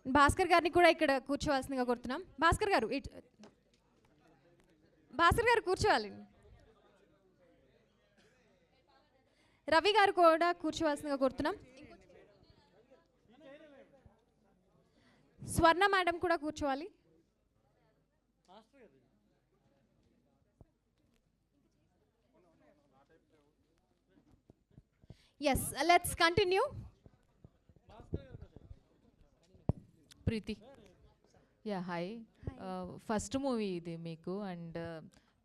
భాస్కర్ గారిని కూడా ఇక్కడ కూర్చోవాల్సిందిగా కోరుతున్నాం. భాస్కర్ గారు కూర్చోవాలి. రవి గారు కూడా కూర్చోవాల్సిందిగా కోరుతున్నాం. స్వర్ణ మేడం కూడా కూర్చోవాలి. Yes, let's continue. Preethi, yeah hi. First movie ఇది మీకు, అండ్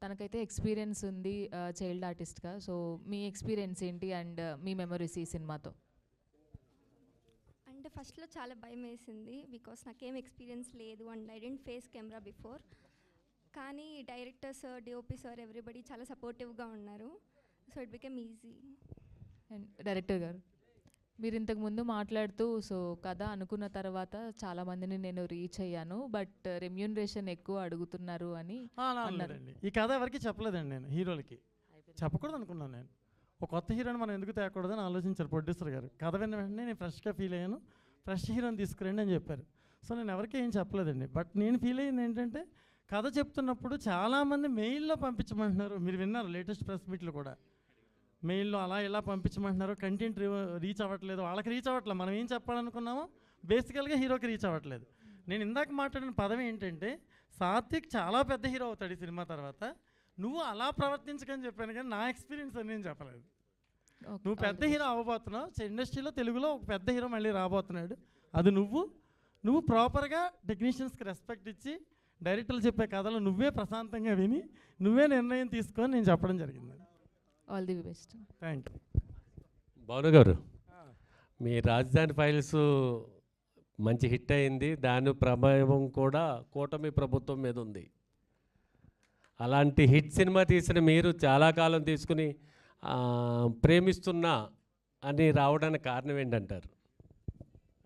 తనకైతే ఎక్స్పీరియన్స్ ఉంది చైల్డ్ ఆర్టిస్ట్గా. సో మీ ఎక్స్పీరియన్స్ ఏంటి అండ్ మీ మెమరీస్ ఈ సినిమాతో? అంటే ఫస్ట్లో చాలా భయం వేసింది, బికాస్ నాకేం ఎక్స్పీరియన్స్ లేదు and I didn't face camera before. కానీ director sir, DOP sir, everybody చాలా సపోర్టివ్గా ఉన్నారు. So it became easy. And director గారు, మీరు ఇంతకు ముందు మాట్లాడుతూ సో కథ అనుకున్న తర్వాత చాలామందిని నేను రీచ్ అయ్యాను, బట్ రెమ్యూనరేషన్ ఎక్కువ అడుగుతున్నారు అని అన్నారు. ఈ కథ ఎవరికి చెప్పలేదండి, నేను హీరోలకి చెప్పకూడదు అనుకున్నాను. నేను ఒక కొత్త హీరోని మనం ఎందుకు తేకూడదని ఆలోచించారు ప్రొడ్యూసర్ గారు. కథ విన్న వెంటనే నేను ఫ్రెష్గా ఫీల్ అయ్యాను, ఫ్రెష్ హీరోని తీసుకురండి అని చెప్పారు. సో నేను ఎవరికి ఏం చెప్పలేదండి. బట్ నేను ఫీల్ అయ్యింది ఏంటంటే, కథ చెప్తున్నప్పుడు చాలామంది మెయిల్లో పంపించమంటున్నారు. మీరు విన్నారు లేటెస్ట్ ప్రెస్ మీట్లు కూడా, మెయిల్లో అలా ఇలా పంపించమంటున్నారు. కంటెంట్ రీచ్ అవ్వట్లేదు, వాళ్ళకి రీచ్ అవ్వట్లేదు. మనం ఏం చెప్పాలనుకున్నామో బేసికల్గా హీరోకి రీచ్ అవ్వట్లేదు. నేను ఇందాక మాట్లాడిన పదం ఏంటంటే, సాత్విక్ చాలా పెద్ద హీరో అవుతాడు ఈ సినిమా తర్వాత, నువ్వు అలా ప్రవర్తించకని చెప్పాను, కానీ నా ఎక్స్పీరియన్స్ అని నేను చెప్పలేదు. నువ్వు పెద్ద హీరో అవ్వబోతున్నావు, ఇండస్ట్రీలో తెలుగులో ఒక పెద్ద హీరో మళ్ళీ రాబోతున్నాడు. అది నువ్వు ప్రాపర్గా టెక్నీషియన్స్కి రెస్పెక్ట్ ఇచ్చి, డైరెక్టర్లు చెప్పే కథలు నువ్వే ప్రశాంతంగా విని నువ్వే నిర్ణయం తీసుకొని నేను చెప్పడం జరిగింది. All the best. Thank you. Bhanu గారు, మీ రాజధాని ఫైల్స్ మంచి హిట్ అయింది, దాని ప్రభావం కూడా కూటమి ప్రభుత్వం మీద ఉంది. అలాంటి హిట్ సినిమా తీసిన మీరు చాలా కాలం తీసుకుని ప్రేమిస్తున్నా అని రావడానికి కారణం ఏంటంటారు?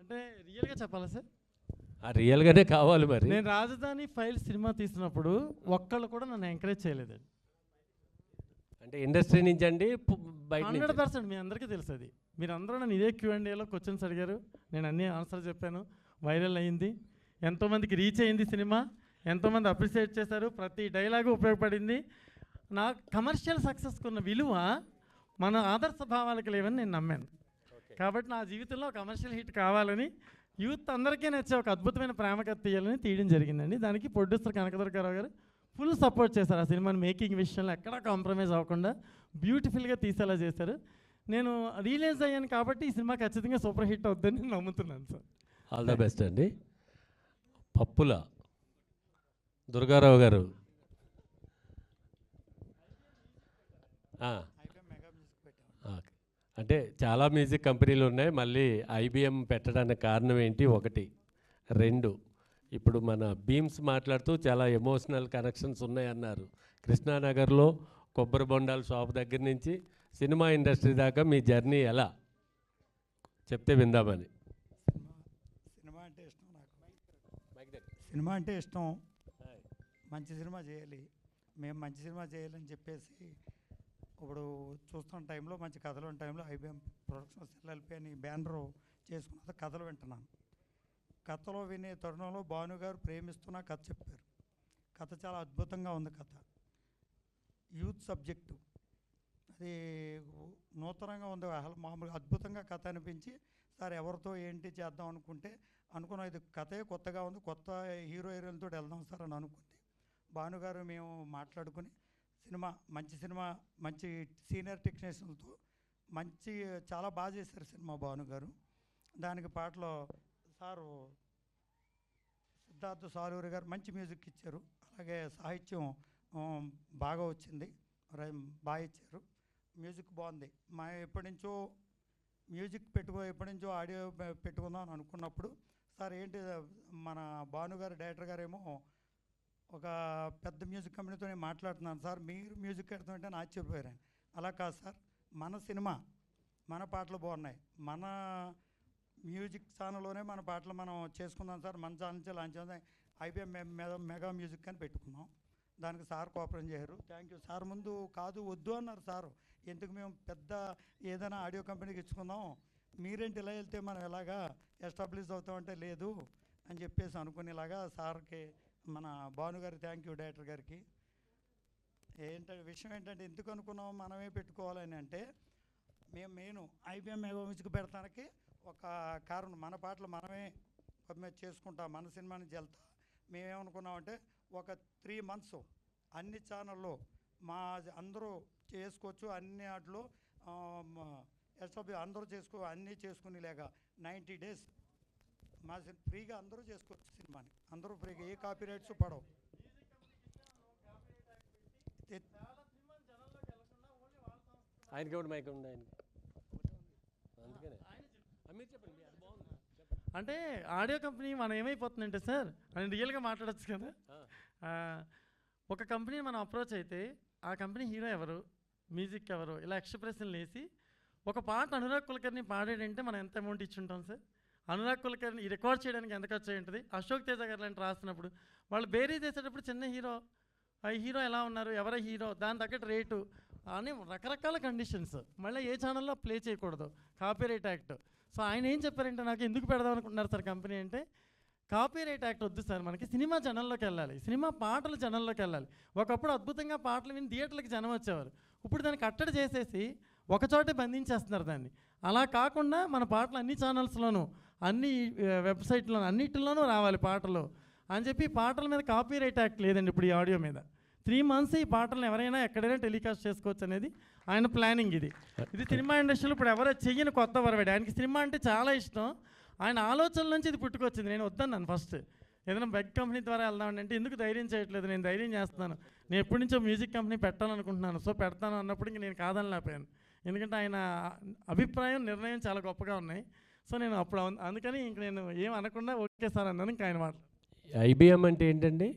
అంటే రియల్గా చెప్పాలా సార్? రియల్గానే కావాలి. మరి నేను రాజధాని ఫైల్స్ సినిమా తీసినప్పుడు ఒక్కళ్ళు కూడా నన్ను ఎంకరేజ్ చేయలేదండి. అంటే ఇండస్ట్రీ నుంచి అండి, బయట 100% మీ అందరికీ తెలుసు అది. మీరు అందరూ నన్ను ఇదే Q&Aలో క్వశ్చన్స్ అడిగారు, నేను అన్నీ ఆన్సర్ చెప్పాను. వైరల్ అయింది, ఎంతోమందికి రీచ్ అయింది సినిమా, ఎంతోమంది అప్రిషియేట్ చేశారు, ప్రతి డైలాగు ఉపయోగపడింది. నా కమర్షియల్ సక్సెస్కి ఉన్న విలువ మన ఆదర్శ భావాలకు లేవని నేను నమ్మాను. కాబట్టి నా జీవితంలో కమర్షియల్ హిట్ కావాలని, యూత్ అందరికీ నచ్చే ఒక అద్భుతమైన ప్రేమ కథ తీయాలని తీయడం జరిగిందండి. దానికి ప్రొడ్యూసర్ కనకదుర్గారావు గారు ఫుల్ సపోర్ట్ చేశారు. ఆ సినిమాని మేకింగ్ విషయంలో ఎక్కడా కాంప్రమైజ్ అవ్వకుండా బ్యూటిఫుల్గా తీసేలా చేశారు. నేను రియలైజ్ అయ్యాను కాబట్టి ఈ సినిమా ఖచ్చితంగా సూపర్ హిట్ అవుతుందని నేను నమ్ముతున్నాను సార్. ఆల్ ద బెస్ట్ అండి. పప్పుల దుర్గారావు గారు, అంటే చాలా మ్యూజిక్ కంపెనీలు ఉన్నాయి, మళ్ళీ IBM పెట్టడానికి కారణం ఏంటి? ఒకటి. రెండు, ఇప్పుడు మన బీమ్స్ మాట్లాడుతూ చాలా ఎమోషనల్ కనెక్షన్స్ ఉన్నాయన్నారు. కృష్ణానగర్లో కొబ్బరి బొండాల షాప్ దగ్గర నుంచి సినిమా ఇండస్ట్రీ దాకా మీ జర్నీ ఎలా చెప్తే విందామని. సినిమా అంటే ఇష్టం నాకు. సినిమా అంటే ఇష్టం, మంచి సినిమా చేయాలి, మేము మంచి సినిమా చేయాలని చెప్పేసి ఇప్పుడు చూస్తున్న టైంలో, మంచి కథలు ఉన్న టైంలో IBM ప్రొడక్షన్స్ LLP అని బ్యానరు చేసుకున్న కథలు వింటున్నాను. కథలో వినే తరుణంలో భాను గారు ప్రేమిస్తున్న కథ చెప్పారు. కథ చాలా అద్భుతంగా ఉంది. కథ యూత్ సబ్జెక్టు, అది నూతనంగా ఉంది. మామూలుగా అద్భుతంగా కథ అనిపించి, సార్ ఎవరితో ఏంటి చేద్దాం అనుకున్న ఇది కథే కొత్తగా ఉంది, కొత్త హీరో హీరోలతో వెళ్దాం సార్ అని అనుకుంది. భానుగారు మేము మాట్లాడుకుని సినిమా మంచి సీనియర్ టెక్నీషియన్లతో చాలా బాగా చేశారు సినిమా భానుగారు. దానికి పాటలో సారు సిద్ధార్థ సారూరి గారు మంచి మ్యూజిక్ ఇచ్చారు. అలాగే సాహిత్యం బాగా వచ్చింది, బాగా ఇచ్చారు. మ్యూజిక్ బాగుంది. ఎప్పటి నుంచో ఆడియో పెట్టుకుందాం అని అనుకున్నప్పుడు, సార్ ఏంటి మన భానుగారు డైరెక్టర్ గారేమో ఒక పెద్ద మ్యూజిక్ కంపెనీతో నేను మాట్లాడుతున్నాను సార్, మీరు మ్యూజిక్ పెడుతుంటే నేను ఆశ్చర్యపోయాను. అలా కాదు సార్, మన సినిమా మన పాటలు బాగున్నాయి, మన మ్యూజిక్ ఛానల్లోనే మన పాటలు మనం చేసుకుందాం సార్, మన ఛానల్ నుంచి లాంచ్ చేద్దాం, IBM మెగా మ్యూజిక్ అని పెట్టుకున్నాం. దానికి సార్ కోఆపరేట్ చేశారు. Thank you sir. ముందు కాదు వద్దు అన్నారు సారు, ఎందుకు మేము పెద్ద ఏదైనా ఆడియో కంపెనీకి ఇచ్చుకుందాం, మీరేంటి ఇలా వెళ్తే మనం ఎలాగా ఎస్టాబ్లిష్ అవుతామంటే లేదు అని చెప్పేసి అనుకునేలాగా సార్కి మన భానుగారి థ్యాంక్ యూ డైరెక్టర్ గారికి. ఏంటంటే విషయం ఏంటంటే ఎందుకు అనుకున్నాం మనమే పెట్టుకోవాలని అంటే మేము మెయిన్ ఐబిఎం మెగా మ్యూజిక్ పెడతానికి ఒక కారణం మన పాటలు మనమే చేసుకుంటాం, మన సినిమా నుంచి వెళ్తా. మేమేమనుకున్నామంటే ఒక 3 months అన్ని ఛానల్లో మా అందరూ చేసుకోవచ్చు, అన్ని వాటిలో ఎస్ఎఫ్ అందరూ అన్నీ చేసుకునేలాగా 90 days మా ఫ్రీగా అందరూ చేసుకోవచ్చు సినిమాని, అందరూ ఫ్రీగా, ఏ కాపీ రైట్స్ పడవు. ఆయనకి ఒకటి మైక్ ఉంది ఆయనకి, అందుకనే మీరు చెప్పండి. అంటే ఆడియో కంపెనీ మనం ఏమైపోతుందంటే సార్, అని రియల్గా మాట్లాడచ్చు కదా. ఒక కంపెనీని మనం అప్రోచ్ అయితే ఆ కంపెనీ హీరో ఎవరు, మ్యూజిక్ ఎవరు, ఇలా ఎక్స్ప్రెషన్లు వేసి ఒక పాట అనురాగ్ కులకర్ణి పాడాడంటే మనం ఎంత అమౌంట్ ఇచ్చుంటాం సార్. అనురాగ్ కులకర్ణి రికార్డ్ చేయడానికి ఎంత ఖర్చు అయి ఉంటుంది. అశోక్ తేజ గారు లాంటి రాస్తున్నప్పుడు వాళ్ళు బేరీ చేసేటప్పుడు చిన్న హీరో, ఆ హీరో ఎలా ఉన్నారు, ఎవరో హీరో, దాని తగ్గట్టు రేటు అని రకరకాల కండిషన్స్. మళ్ళీ ఏ ఛానల్లో ప్లే చేయకూడదు, కాపీరైట్ యాక్ట్. సో ఆయన ఏం చెప్పారంటే నాకు ఎందుకు పెడదాం అనుకుంటున్నారు సార్ కంపెనీ అంటే, కాపీరైట్ యాక్ట్ వద్దు సార్, మనకి సినిమా జనంలోకి వెళ్ళాలి, సినిమా పాటలు జనంలోకి వెళ్ళాలి. ఒకప్పుడు అద్భుతంగా పాటలు విని థియేటర్లకు జనం వచ్చేవారు, ఇప్పుడు దాన్ని కట్టడి చేసేసి ఒకచోటే బంధించేస్తున్నారు దాన్ని. అలా కాకుండా మన పాటలు అన్ని ఛానల్స్లోనూ, అన్ని వెబ్సైట్లోనూ, అన్నిటిలోనూ రావాలి పాటలు అని చెప్పి పాటల మీద కాపీరైట్ యాక్ట్ లేదండి ఇప్పుడు ఈ ఆడియో మీద. 3 months ఈ పాటలను ఎవరైనా ఎక్కడైనా టెలికాస్ట్ చేసుకోవచ్చు అనేది ఆయన ప్లానింగ్. ఇది సినిమా ఇండస్ట్రీలో ఇప్పుడు ఎవరో చెయ్యని కొత్త వరవాడు. ఆయనకి సినిమా అంటే చాలా ఇష్టం, ఆయన ఆలోచనల నుంచి ఇది పుట్టుకొచ్చింది. నేను వద్దన్నాను ఫస్ట్, ఏదైనా బెగ్ కంపెనీ ద్వారా వెళ్దామని అంటే ఎందుకు ధైర్యం చేయట్లేదు, నేను ధైర్యం చేస్తున్నాను, నేను ఎప్పటి నుంచో మ్యూజిక్ కంపెనీ పెట్టాలనుకుంటున్నాను, సో పెడతాను అన్నప్పుడు ఇంక నేను కాదనలేకపోయాను. ఎందుకంటే ఆయన అభిప్రాయం, నిర్ణయం చాలా గొప్పగా ఉన్నాయి. సో నేను అప్పుడు అందుకని ఇంక నేను ఏం అనకుండా ఓకే సార్ అన్నాను. ఇంకా ఆయన మాట. ఐబిఎం అంటే ఏంటండి?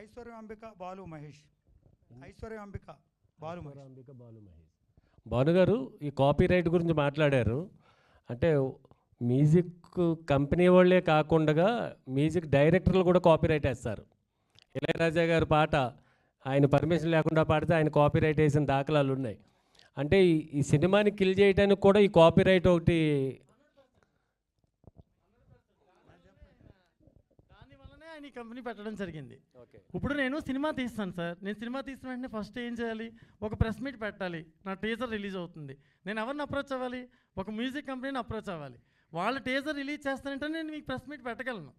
ఐశ్వర్య అంబిక బాలు మహేష్. ఐశ్వర్య అంబిక బాలు మహేష్. భానుగారు ఈ కాపీరైట్ గురించి మాట్లాడారు. అంటే మ్యూజిక్ కంపెనీ వాళ్ళే కాకుండా మ్యూజిక్ డైరెక్టర్లు కూడా కాపీరైట్ వేస్తారు. ఇళయరాజా గారి పాట ఆయన పర్మిషన్ లేకుండా పాడితే ఆయన కాపీరైట్ వేసిన దాఖలాలు ఉన్నాయి. అంటే ఈ సినిమాని కిల్ చేయడానికి కూడా ఈ కాపీరైట్ ఒకటి. దానివల్లనే ఆయన ఈ కంపెనీ పెట్టడం జరిగింది. ఇప్పుడు నేను సినిమా తీస్తాను సార్, నేను సినిమా తీసిన వెంటనే ఫస్ట్ ఏం చేయాలి, ఒక ప్రెస్ మీట్ పెట్టాలి, నా టీజర్ రిలీజ్ అవుతుంది. నేను ఎవరిని అప్రోచ్ అవ్వాలి, ఒక మ్యూజిక్ కంపెనీని అప్రోచ్ అవ్వాలి. వాళ్ళు టీజర్ రిలీజ్ చేస్తానంటే నేను మీకు ప్రెస్ మీట్ పెట్టగలను.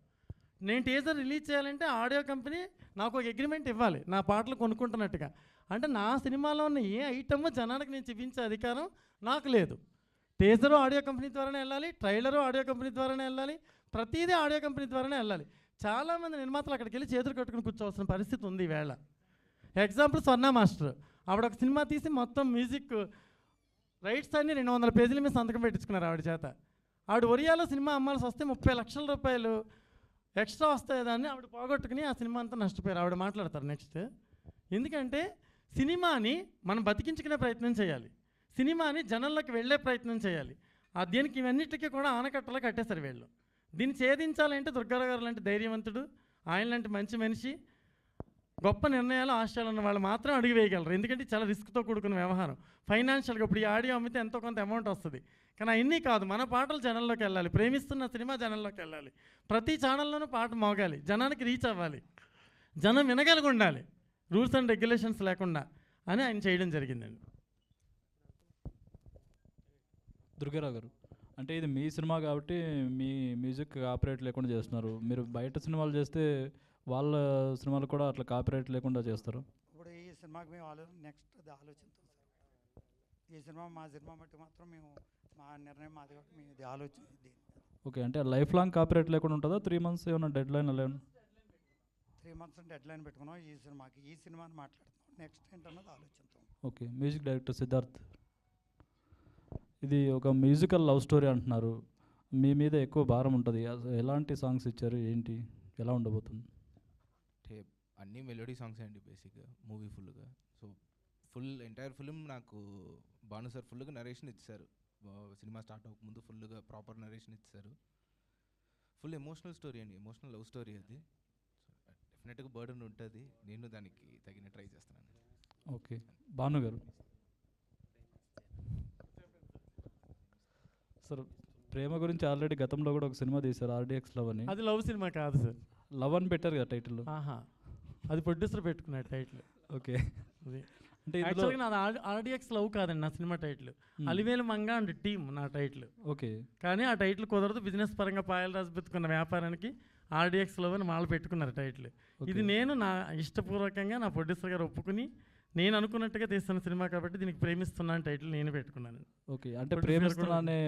నేను టీజర్ రిలీజ్ చేయాలంటే ఆడియో కంపెనీ నాకు ఒక అగ్రిమెంట్ ఇవ్వాలి, నా పాటలు కొనుక్కుంటున్నట్టుగా. అంటే నా సినిమాలో ఉన్న ఏ ఐటమ్ జనానికి నేను చూపించే అధికారం నాకు లేదు. టీజరు ఆడియో కంపెనీ ద్వారానే వెళ్ళాలి, ట్రైలరు ఆడియో కంపెనీ ద్వారానే వెళ్ళాలి, ప్రతిదీ ఆడియో కంపెనీ ద్వారానే వెళ్ళాలి. చాలామంది నిర్మాతలు అక్కడికి వెళ్ళి చేతులు కట్టుకుని కూర్చోవాల్సిన పరిస్థితి ఉంది ఈవేళ. ఎగ్జాంపుల్ స్వర్ణ మాస్టర్, ఆవిడ ఒక సినిమా తీసి మొత్తం మ్యూజిక్ రైట్స్ అన్ని 200 పేజీల మీద సంతకం పెట్టించుకున్నారు ఆవిడ చేత. ఆవిడ ఒరియాలో సినిమా అమ్మాల్సి వస్తే 30 లక్షల రూపాయలు ఎక్స్ట్రా వస్తాయి, దాన్ని ఆవిడ పోగొట్టుకుని ఆ సినిమా అంతా నష్టపోయారు. ఆవిడ మాట్లాడతారు నెక్స్ట్. ఎందుకంటే సినిమాని మనం బతికించుకునే ప్రయత్నం చేయాలి, సినిమాని జనంలోకి వెళ్ళే ప్రయత్నం చేయాలి. దీనికి ఇవన్నిటికీ కూడా ఆనకట్టలో కట్టేశారు వీళ్ళు. దీన్ని ఛేదించాలంటే దుర్గారావు గారు లాంటి ధైర్యవంతుడు, ఆయన లాంటి మంచి మనిషి, గొప్ప నిర్ణయాలు ఆశయాలు ఉన్న వాళ్ళు మాత్రం అడుగు వేయగలరు. ఎందుకంటే చాలా రిస్క్తో కూడుకున్న వ్యవహారం. ఫైనాన్షియల్గా ఇప్పుడు ఈ ఆడియో అమ్మితే ఎంతో కొంత అమౌంట్ వస్తుంది, కానీ అవన్నీ కాదు, మన పాటలు జనంలోకి వెళ్ళాలి, ప్రేమిస్తున్న సినిమా జనంలోకి వెళ్ళాలి, ప్రతి ఛానల్లోనూ పాట మోగాలి, జనానికి రీచ్ అవ్వాలి, జనం వినగలిగి ఉండాలి, రూల్స్ అండ్ రెగ్యులేషన్స్ లేకుండా అని ఆయన చేయడం జరిగిందండి. దుర్గారావు గారు, అంటే ఇది మీ సినిమా కాబట్టి మీ మ్యూజిక్ కాపీరైట్ లేకుండా చేస్తున్నారు. మీరు బయట సినిమాలు చేస్తే వాళ్ళ సినిమాలు కూడా అట్లా కాపీరైట్ లేకుండా చేస్తారు. ఇప్పుడు ఈ సినిమాకి మేము నెక్స్ట్ ఆలోచిస్తాం సార్. ఈ సినిమా మా సినిమా బట్టి మాత్రం మేము మా నిర్ణయం మాది కాబట్టి మేము ఇది ఆలోచన. ఓకే, అంటే లైఫ్ లాంగ్ కాపీరైట్ లేకుండా ఉంటుందా? 3 months ఏమైనా డెడ్ లైన్ అలా? 3 months డెడ్ లైన్ పెట్టుకున్నాం ఈ సినిమాకి. ఈ సినిమాని మాట్లాడుతున్నాం, నెక్స్ట్ ఏంటన్నది ఆలోచిస్తాం. ఓకే, మ్యూజిక్ డైరెక్టర్ సిద్ధార్థ్, ఇది ఒక మ్యూజికల్ లవ్ స్టోరీ అంటున్నారు, మీ మీద ఎక్కువ భారం ఉంటుంది. ఎలాంటి సాంగ్స్ ఇచ్చారు, ఏంటి, ఎలా ఉండబోతుంది? అంటే అన్నీ మెలోడీ సాంగ్స్ అండి బేసిక్గా మూవీ ఫుల్గా. సో ఎంటైర్ ఫిలిం నాకు భాను సార్ ఫుల్గా నరేషన్ ఇచ్చారు. సినిమా స్టార్ట్ అవ్వకముందు ఫుల్గా ప్రాపర్ నరేషన్ ఇచ్చారు. ఫుల్ ఎమోషనల్ స్టోరీ అండి, ఎమోషనల్ లవ్ స్టోరీ అది. డెఫినెట్గా బర్డన్ ఉంటుంది, నేను దానికి తగిన ట్రై చేస్తున్నాను. ఓకే, భాను గారు సార్, ప్రేమ గురించి ఆల్రెడీ గతంలో కూడా ఒక సినిమా తీశారు, ఆర్డిఎక్స్ లవ్ అని. అది లవ్ సినిమా కాదు సార్. లవ్ అని పెట్టారు కదా టైటిల్. ఆహా, అది ప్రొడ్యూసర్ పెట్టుకున్నాడు టైటిల్. ఓకే. అది అంటే యాక్చువల్గా నాది ఆర్డిఎక్స్ లవ్ కాదండి నా cinema title. Alivelu Manga and team నా టైటిల్. ఓకే. కానీ ఆ టైటిల్ కుదరదు, బిజినెస్ పరంగా పాయలు రాసి పెట్టుకున్న వ్యాపారానికి ఆర్డిఎక్స్ లవ్ అని వాళ్ళు పెట్టుకున్నారు టైటిల్. ఇది నేను నా ఇష్టపూర్వకంగా నా ప్రొడ్యూసర్ గారు ఒప్పుకుని నేను అనుకున్నట్టుగా తీస్తున్న సినిమా కాబట్టి దీనికి ప్రేమిస్తున్నాను టైటిల్ నేను పెట్టుకున్నాను. ఓకే. అంటే ప్రేమిస్తున్నానే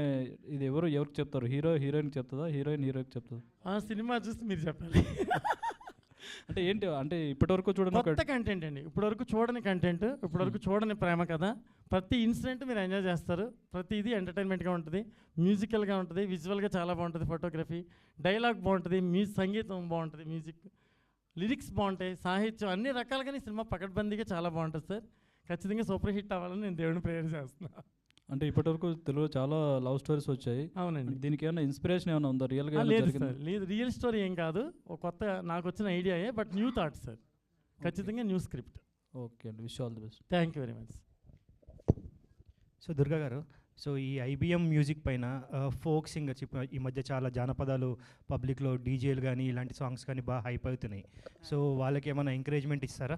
ఇది ఎవరికి చెప్తారు? హీరోయిన్ చెప్తుందా, హీరోయిన్ హీరోకి చెప్తుందా? ఆ సినిమా చూసి మీరు చెప్పాలి. అంటే ఏంటి అంటే ఇప్పటివరకు చూడండి కొత్త కంటెంట్ అండి, ఇప్పటివరకు చూడని కంటెంట్, ఇప్పటివరకు చూడని ప్రేమ కథ. ప్రతి ఇన్సిడెంట్ మీరు ఎంజాయ్ చేస్తారు, ప్రతి ఇది ఎంటర్టైన్మెంట్గా ఉంటుంది, మ్యూజికల్గా ఉంటుంది, విజువల్గా చాలా బాగుంటుంది, ఫోటోగ్రఫీ, డైలాగ్ బాగుంటుంది, సంగీతం బాగుంటుంది, మ్యూజిక్ లిరిక్స్ బాగుంటాయి, సాహిత్యం అన్ని రకాలుగానే సినిమా పకడ్బందీగా చాలా బాగుంటుంది సార్. ఖచ్చితంగా సూపర్ హిట్ అవ్వాలని నేను దేవుడిని ప్రేయర్ చేస్తున్నాను. అంటే ఇప్పటివరకు తెలుగులో చాలా లవ్ స్టోరీస్ వచ్చాయి. అవునండి. దీనికి ఏమైనా ఇన్స్పిరేషన్ ఏమైనా ఉందా? రియల్గా లేదు సార్, లేదు, రియల్ స్టోరీ ఏం కాదు, ఒక కొత్త నాకు వచ్చిన ఐడియాయే, బట్ న్యూ థాట్ సార్. ఖచ్చితంగా న్యూ స్క్రిప్ట్. ఓకే అండి, wish all the best. Thank you very much. So Durga గారు, సో ఈ ఐబిఎం మ్యూజిక్ పైన ఫోక్ సింగర్స్ ఈ మధ్య చాలా జానపదాలు పబ్లిక్లో డీజేలు కానీ ఇలాంటి సాంగ్స్ కానీ బాగా హైప్ అవుతున్నాయి. సో వాళ్ళకి ఏమైనా ఎంకరేజ్మెంట్ ఇస్తారా?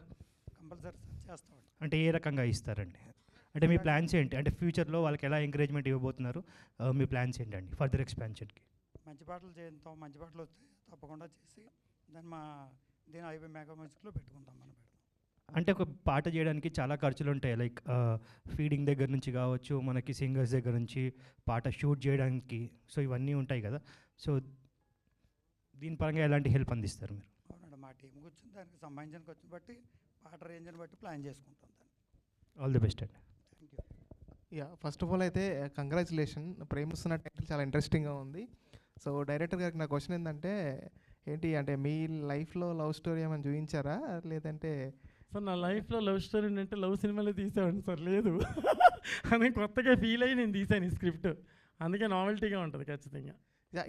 కంపల్సరీ చేస్తాం. అంటే ఏ రకంగా ఇస్తారండి? అంటే మీ ప్లాన్స్ ఏంటి? అంటే ఫ్యూచర్లో వాళ్ళకి ఎలా ఎంకరేజ్మెంట్ ఇవ్వబోతున్నారు? మీ ప్లాన్స్ ఏంటండి ఫర్దర్ ఎక్స్పాన్షన్కి? మంచి పాటలు చేస్తాం, మంచి పాటలు వస్తే తప్పకుండా చేసి దీని ఐబీ మెగా మ్యూజిక్లో పెట్టుకుంటాం మనం. అంటే ఒక పాట చేయడానికి చాలా ఖర్చులు ఉంటాయి, లైక్ ఫీడింగ్ దగ్గర నుంచి కావచ్చు, మనకి సింగర్స్ దగ్గర నుంచి పాట షూట్ చేయడానికి, సో ఇవన్నీ ఉంటాయి కదా. సో దీని పరంగా ఎలాంటి హెల్ప్ అందిస్తారు మీరు? అవునండి, మా టీం కూర్చొని దానికి సంబంధించిన ఖర్చుని బట్టి పాట రేంజ్ని బట్టి ప్లాన్ చేసుకుంటాం దాన్ని. ఆల్ ది బెస్ట్ అండి. Thank you. Yeah, first of all అయితే కంగ్రాచులేషన్, ప్రేమిస్తున్న టైటిల్ చాలా ఇంట్రెస్టింగ్గా ఉంది. సో డైరెక్టర్ గారికి నా క్వశ్చన్ ఏంటంటే ఏంటి అంటే మీ లైఫ్లో లవ్ స్టోరీ ఏమైనా చూపించారా, లేదంటే? సార్ నా లైఫ్లో లవ్ స్టోరీ అంటే లవ్ సినిమాలో తీసామండి సార్, లేదు అని కొత్తగా ఫీల్ అయ్యి నేను తీసాను ఈ స్క్రిప్ట్, అందుకే నావెల్టీగా ఉంటుంది ఖచ్చితంగా.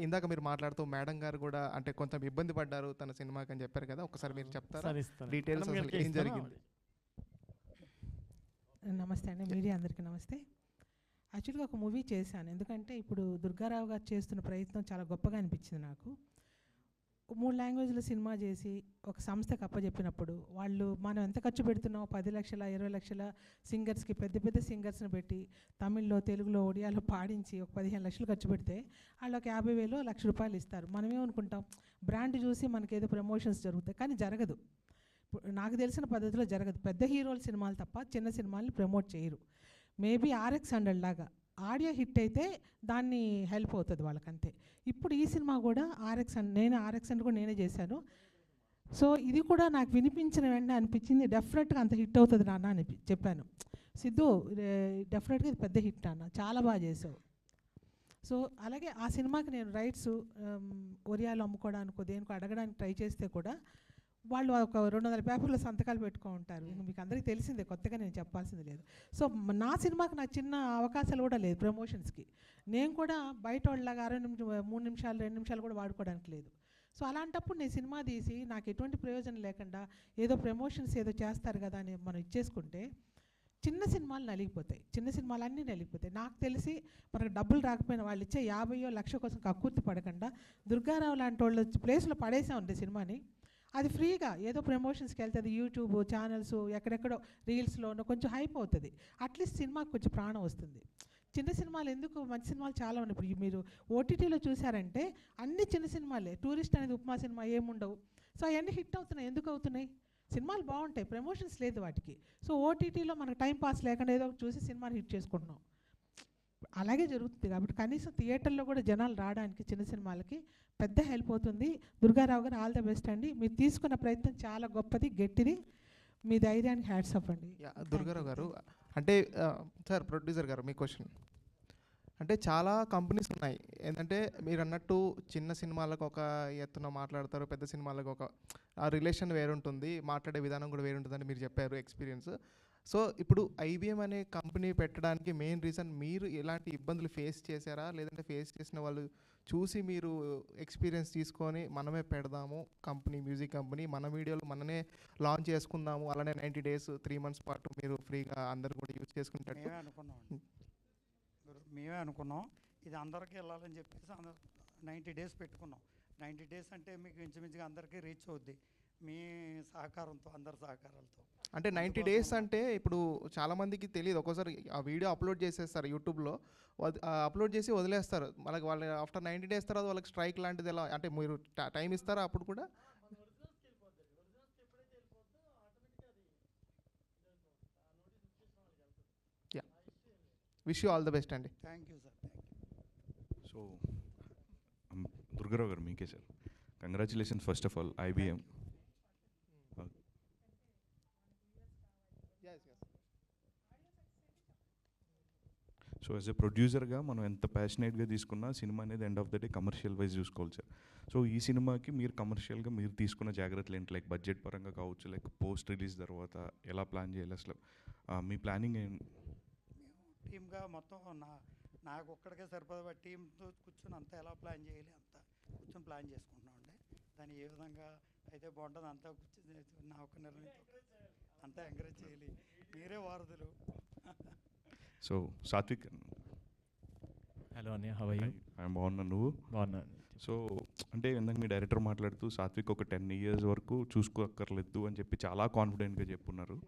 ఇందాక మీరు మాట్లాడుతూ మేడం గారు కూడా అంటే కొంచెం ఇబ్బంది పడ్డారు తన సినిమాకి అని చెప్పారు కదా, ఒకసారి మీరు చెప్తారా డీటెయిల్స్ అసలు ఏం జరిగింది? నమస్తే అండి, మీడియా అందరికీ నమస్తే. యాక్చువల్గా ఒక మూవీ చేశాను, ఎందుకంటే ఇప్పుడు దుర్గారావు గారు చేస్తున్న ప్రయత్నం చాలా గొప్పగా అనిపించింది నాకు. 3 లాంగ్వేజ్లో సినిమా చేసి ఒక సంస్థకు అప్పచెప్పినప్పుడు వాళ్ళు మనం ఎంత ఖర్చు పెడుతున్నామో 10 లక్షల 20 లక్షల సింగర్స్కి పెద్ద పెద్ద సింగర్స్ని పెట్టి తమిళ్లో తెలుగులో ఒడియాలో పాడించి ఒక 15 లక్షలు ఖర్చు పెడితే వాళ్ళు ఒక 50,000 1,00,000 ఇస్తారు. మనమేమనుకుంటాం బ్రాండ్ చూసి మనకేదో ప్రమోషన్స్ జరుగుతాయి, కానీ జరగదు. నాకు తెలిసిన పద్ధతిలో జరగదు. పెద్ద హీరోల సినిమాలు తప్ప చిన్న సినిమాల్ని ప్రమోట్ చేయరు. మేబీ RX100 లాగా ఆడియో హిట్ అయితే దాన్ని హెల్ప్ అవుతుంది వాళ్ళకంతే. ఇప్పుడు ఈ సినిమా కూడా RX100 కూడా నేనే చేశాను. సో ఇది కూడా నాకు వినిపించిన వెంటనే అనిపించింది డెఫినెట్గా అంత హిట్ అవుతుంది నాన్న అని చెప్పాను. సిద్ధు డెఫినెట్గా ఇది పెద్ద హిట్ అన్న, చాలా బాగా చేసావు. సో అలాగే ఆ సినిమాకి నేను రైట్స్ ఒరియాలో అమ్ముకోవడానికో దేనికో అడగడానికి ట్రై చేస్తే కూడా వాళ్ళు ఒక 200 పేపర్లో సంతకాలు పెట్టుకో ఉంటారు. మీకు అందరికీ తెలిసిందే, కొత్తగా నేను చెప్పాల్సింది లేదు. సో నా సినిమాకి నాకు చిన్న అవకాశాలు కూడా లేదు ప్రమోషన్స్కి. నేను కూడా బయట వాళ్ళలాగా 3 నిమిషాలు 2 నిమిషాలు కూడా వాడుకోవడానికి లేదు. సో అలాంటప్పుడు నేను సినిమా తీసి నాకు ఎటువంటి ప్రయోజనం లేకుండా ఏదో ప్రమోషన్స్ ఏదో చేస్తారు కదా అని మనం ఇచ్చేసుకుంటే చిన్న సినిమాలు నలిగిపోతాయి, చిన్న సినిమాలు అన్నీ నలిగిపోతాయి. నాకు తెలిసి మనకు డబ్బులు రాకపోయినా వాళ్ళు ఇచ్చే 50,000 1,00,000 కోసం కక్కుర్తి పడకుండా దుర్గారావు లాంటి వాళ్ళ ప్లేస్లో పడేసామండి సినిమాని. అది ఫ్రీగా ఏదో ప్రమోషన్స్కి వెళ్తుంది, యూట్యూబ్ ఛానల్స్ ఎక్కడెక్కడో రీల్స్లోనో కొంచెం హైప్ అవుతుంది, అట్లీస్ట్ సినిమాకి కొంచెం ప్రాణం వస్తుంది. చిన్న సినిమాలు ఎందుకు, మంచి సినిమాలు చాలా ఉన్నాయి. ఇప్పుడు మీరు ఓటీటీలో చూసారంటే అన్ని చిన్న సినిమాలే, టూరిస్ట్ అనేది ఉపమా సినిమా ఏముండవు. సో అవన్నీ హిట్ అవుతున్నాయి. ఎందుకు అవుతున్నాయి? సినిమాలు బాగుంటాయి, ప్రమోషన్స్ లేదు వాటికి. సో ఓటీటీలో మనకు టైం పాస్ లేకుండా ఏదో చూసి సినిమాని హిట్ చేసుకుంటున్నాం, అలాగే జరుగుతుంది. కాబట్టి కనీసం థియేటర్లో కూడా జనాలు రావడానికి చిన్న సినిమాలకి పెద్ద హెల్ప్ అవుతుంది. దుర్గారావు గారు ఆల్ ద బెస్ట్ అండి, మీరు తీసుకున్న ప్రయత్నం చాలా గొప్పది, గట్టిది, మీ ధైర్యానికి హ్యాట్స్ ఆఫ్ అండి. దుర్గారావు గారు అంటే సార్ ప్రొడ్యూసర్ గారు మీ క్వశ్చన్ అంటే చాలా కంపెనీస్ ఉన్నాయి ఏంటంటే మీరు అన్నట్టు చిన్న సినిమాలకు ఒక ఎత్తున మాట్లాడతారు, పెద్ద సినిమాలకు ఒక ఆ రిలేషన్ వేరుంటుంది, మాట్లాడే విధానం కూడా వేరుంటుందని మీరు చెప్పారు ఎక్స్పీరియన్స్. సో ఇప్పుడు ఐబిఎం అనే కంపెనీ పెట్టడానికి మెయిన్ రీజన్ మీరు ఎలాంటి ఇబ్బందులు ఫేస్ చేశారా, లేదంటే ఫేస్ చేసిన వాళ్ళు చూసి మీరు ఎక్స్పీరియన్స్ తీసుకొని మనమే పెడదాము కంపెనీ, మ్యూజిక్ కంపెనీ, మన వీడియోలు మననే లాంచ్ చేసుకుందాము, అలానే 90 days 3 months పాటు మీరు ఫ్రీగా అందరు కూడా యూజ్ చేసుకుంటారు మేమే అనుకున్నాం ఇది అందరికీ వెళ్ళాలని చెప్పేసి 90 డేస్ పెట్టుకున్నాం. 90 డేస్ అంటే మీకు ఇంచుమించుగా అందరికీ రీచ్ అవుద్ది మీ సహకారంతో, అందరి సహకారాలతో. అంటే 90 డేస్ అంటే ఇప్పుడు చాలామందికి తెలియదు. ఒక్కోసారి ఆ వీడియో అప్లోడ్ చేసేస్తారు యూట్యూబ్లో, అప్లోడ్ చేసి వదిలేస్తారు. వాళ్ళకి ఆఫ్టర్ 90 డేస్ తర్వాత వాళ్ళకి స్ట్రైక్ లాంటిది ఎలా, అంటే మీరు టైం ఇస్తారా అప్పుడు కూడా? Yeah, wish you all the best అండి. Thank you sir. So Durgarao గారు మీకే sir congratulations first of all IBM. So as a ప్రొడ్యూసర్గా మనం ఎంత ప్యాషనేట్గా తీసుకున్నా సినిమా అనేది end of the day commercial wise చూసుకోవాలి సార్. సో ఈ సినిమాకి మీరు కమర్షియల్గా మీరు తీసుకున్న జాగ్రత్తలు ఏంటి? లైక్ బడ్జెట్ పరంగా కావచ్చు, లైక్ పోస్ట్ రిలీజ్ తర్వాత ఎలా ప్లాన్ చేయాలి అసలు, మీ ప్లానింగ్ ఏంటి? టీమ్గా మొత్తం నాకు ఒక్కడికే సరిపడా టీంతో కూర్చొని అంతా ఎలా ప్లాన్ చేయాలి అంతా కూర్చొని ప్లాన్ చేసుకుంటున్నామండి. దాన్ని ఏ విధంగా అయితే బాగుంటుంది అంతా కూర్చొని నా ఒక్క నిర్ణయంతో అంతా ఎంకరేజ్ చేయాలి. మీరే వారధులు. సో సాత్విక్. హలో అన్నయ్య, హౌ ఆర్ యు? ఐఎమ్ బాగున్నాను, నువ్వు? బాగున్నాను. సో అంటే ఇందాక మీ డైరెక్టర్ మాట్లాడుతూ సాత్విక్ ఒక 10 years వరకు చూసుకోక్కర్లేదు అని చెప్పి చాలా కాన్ఫిడెంట్గా చెప్పున్నారు.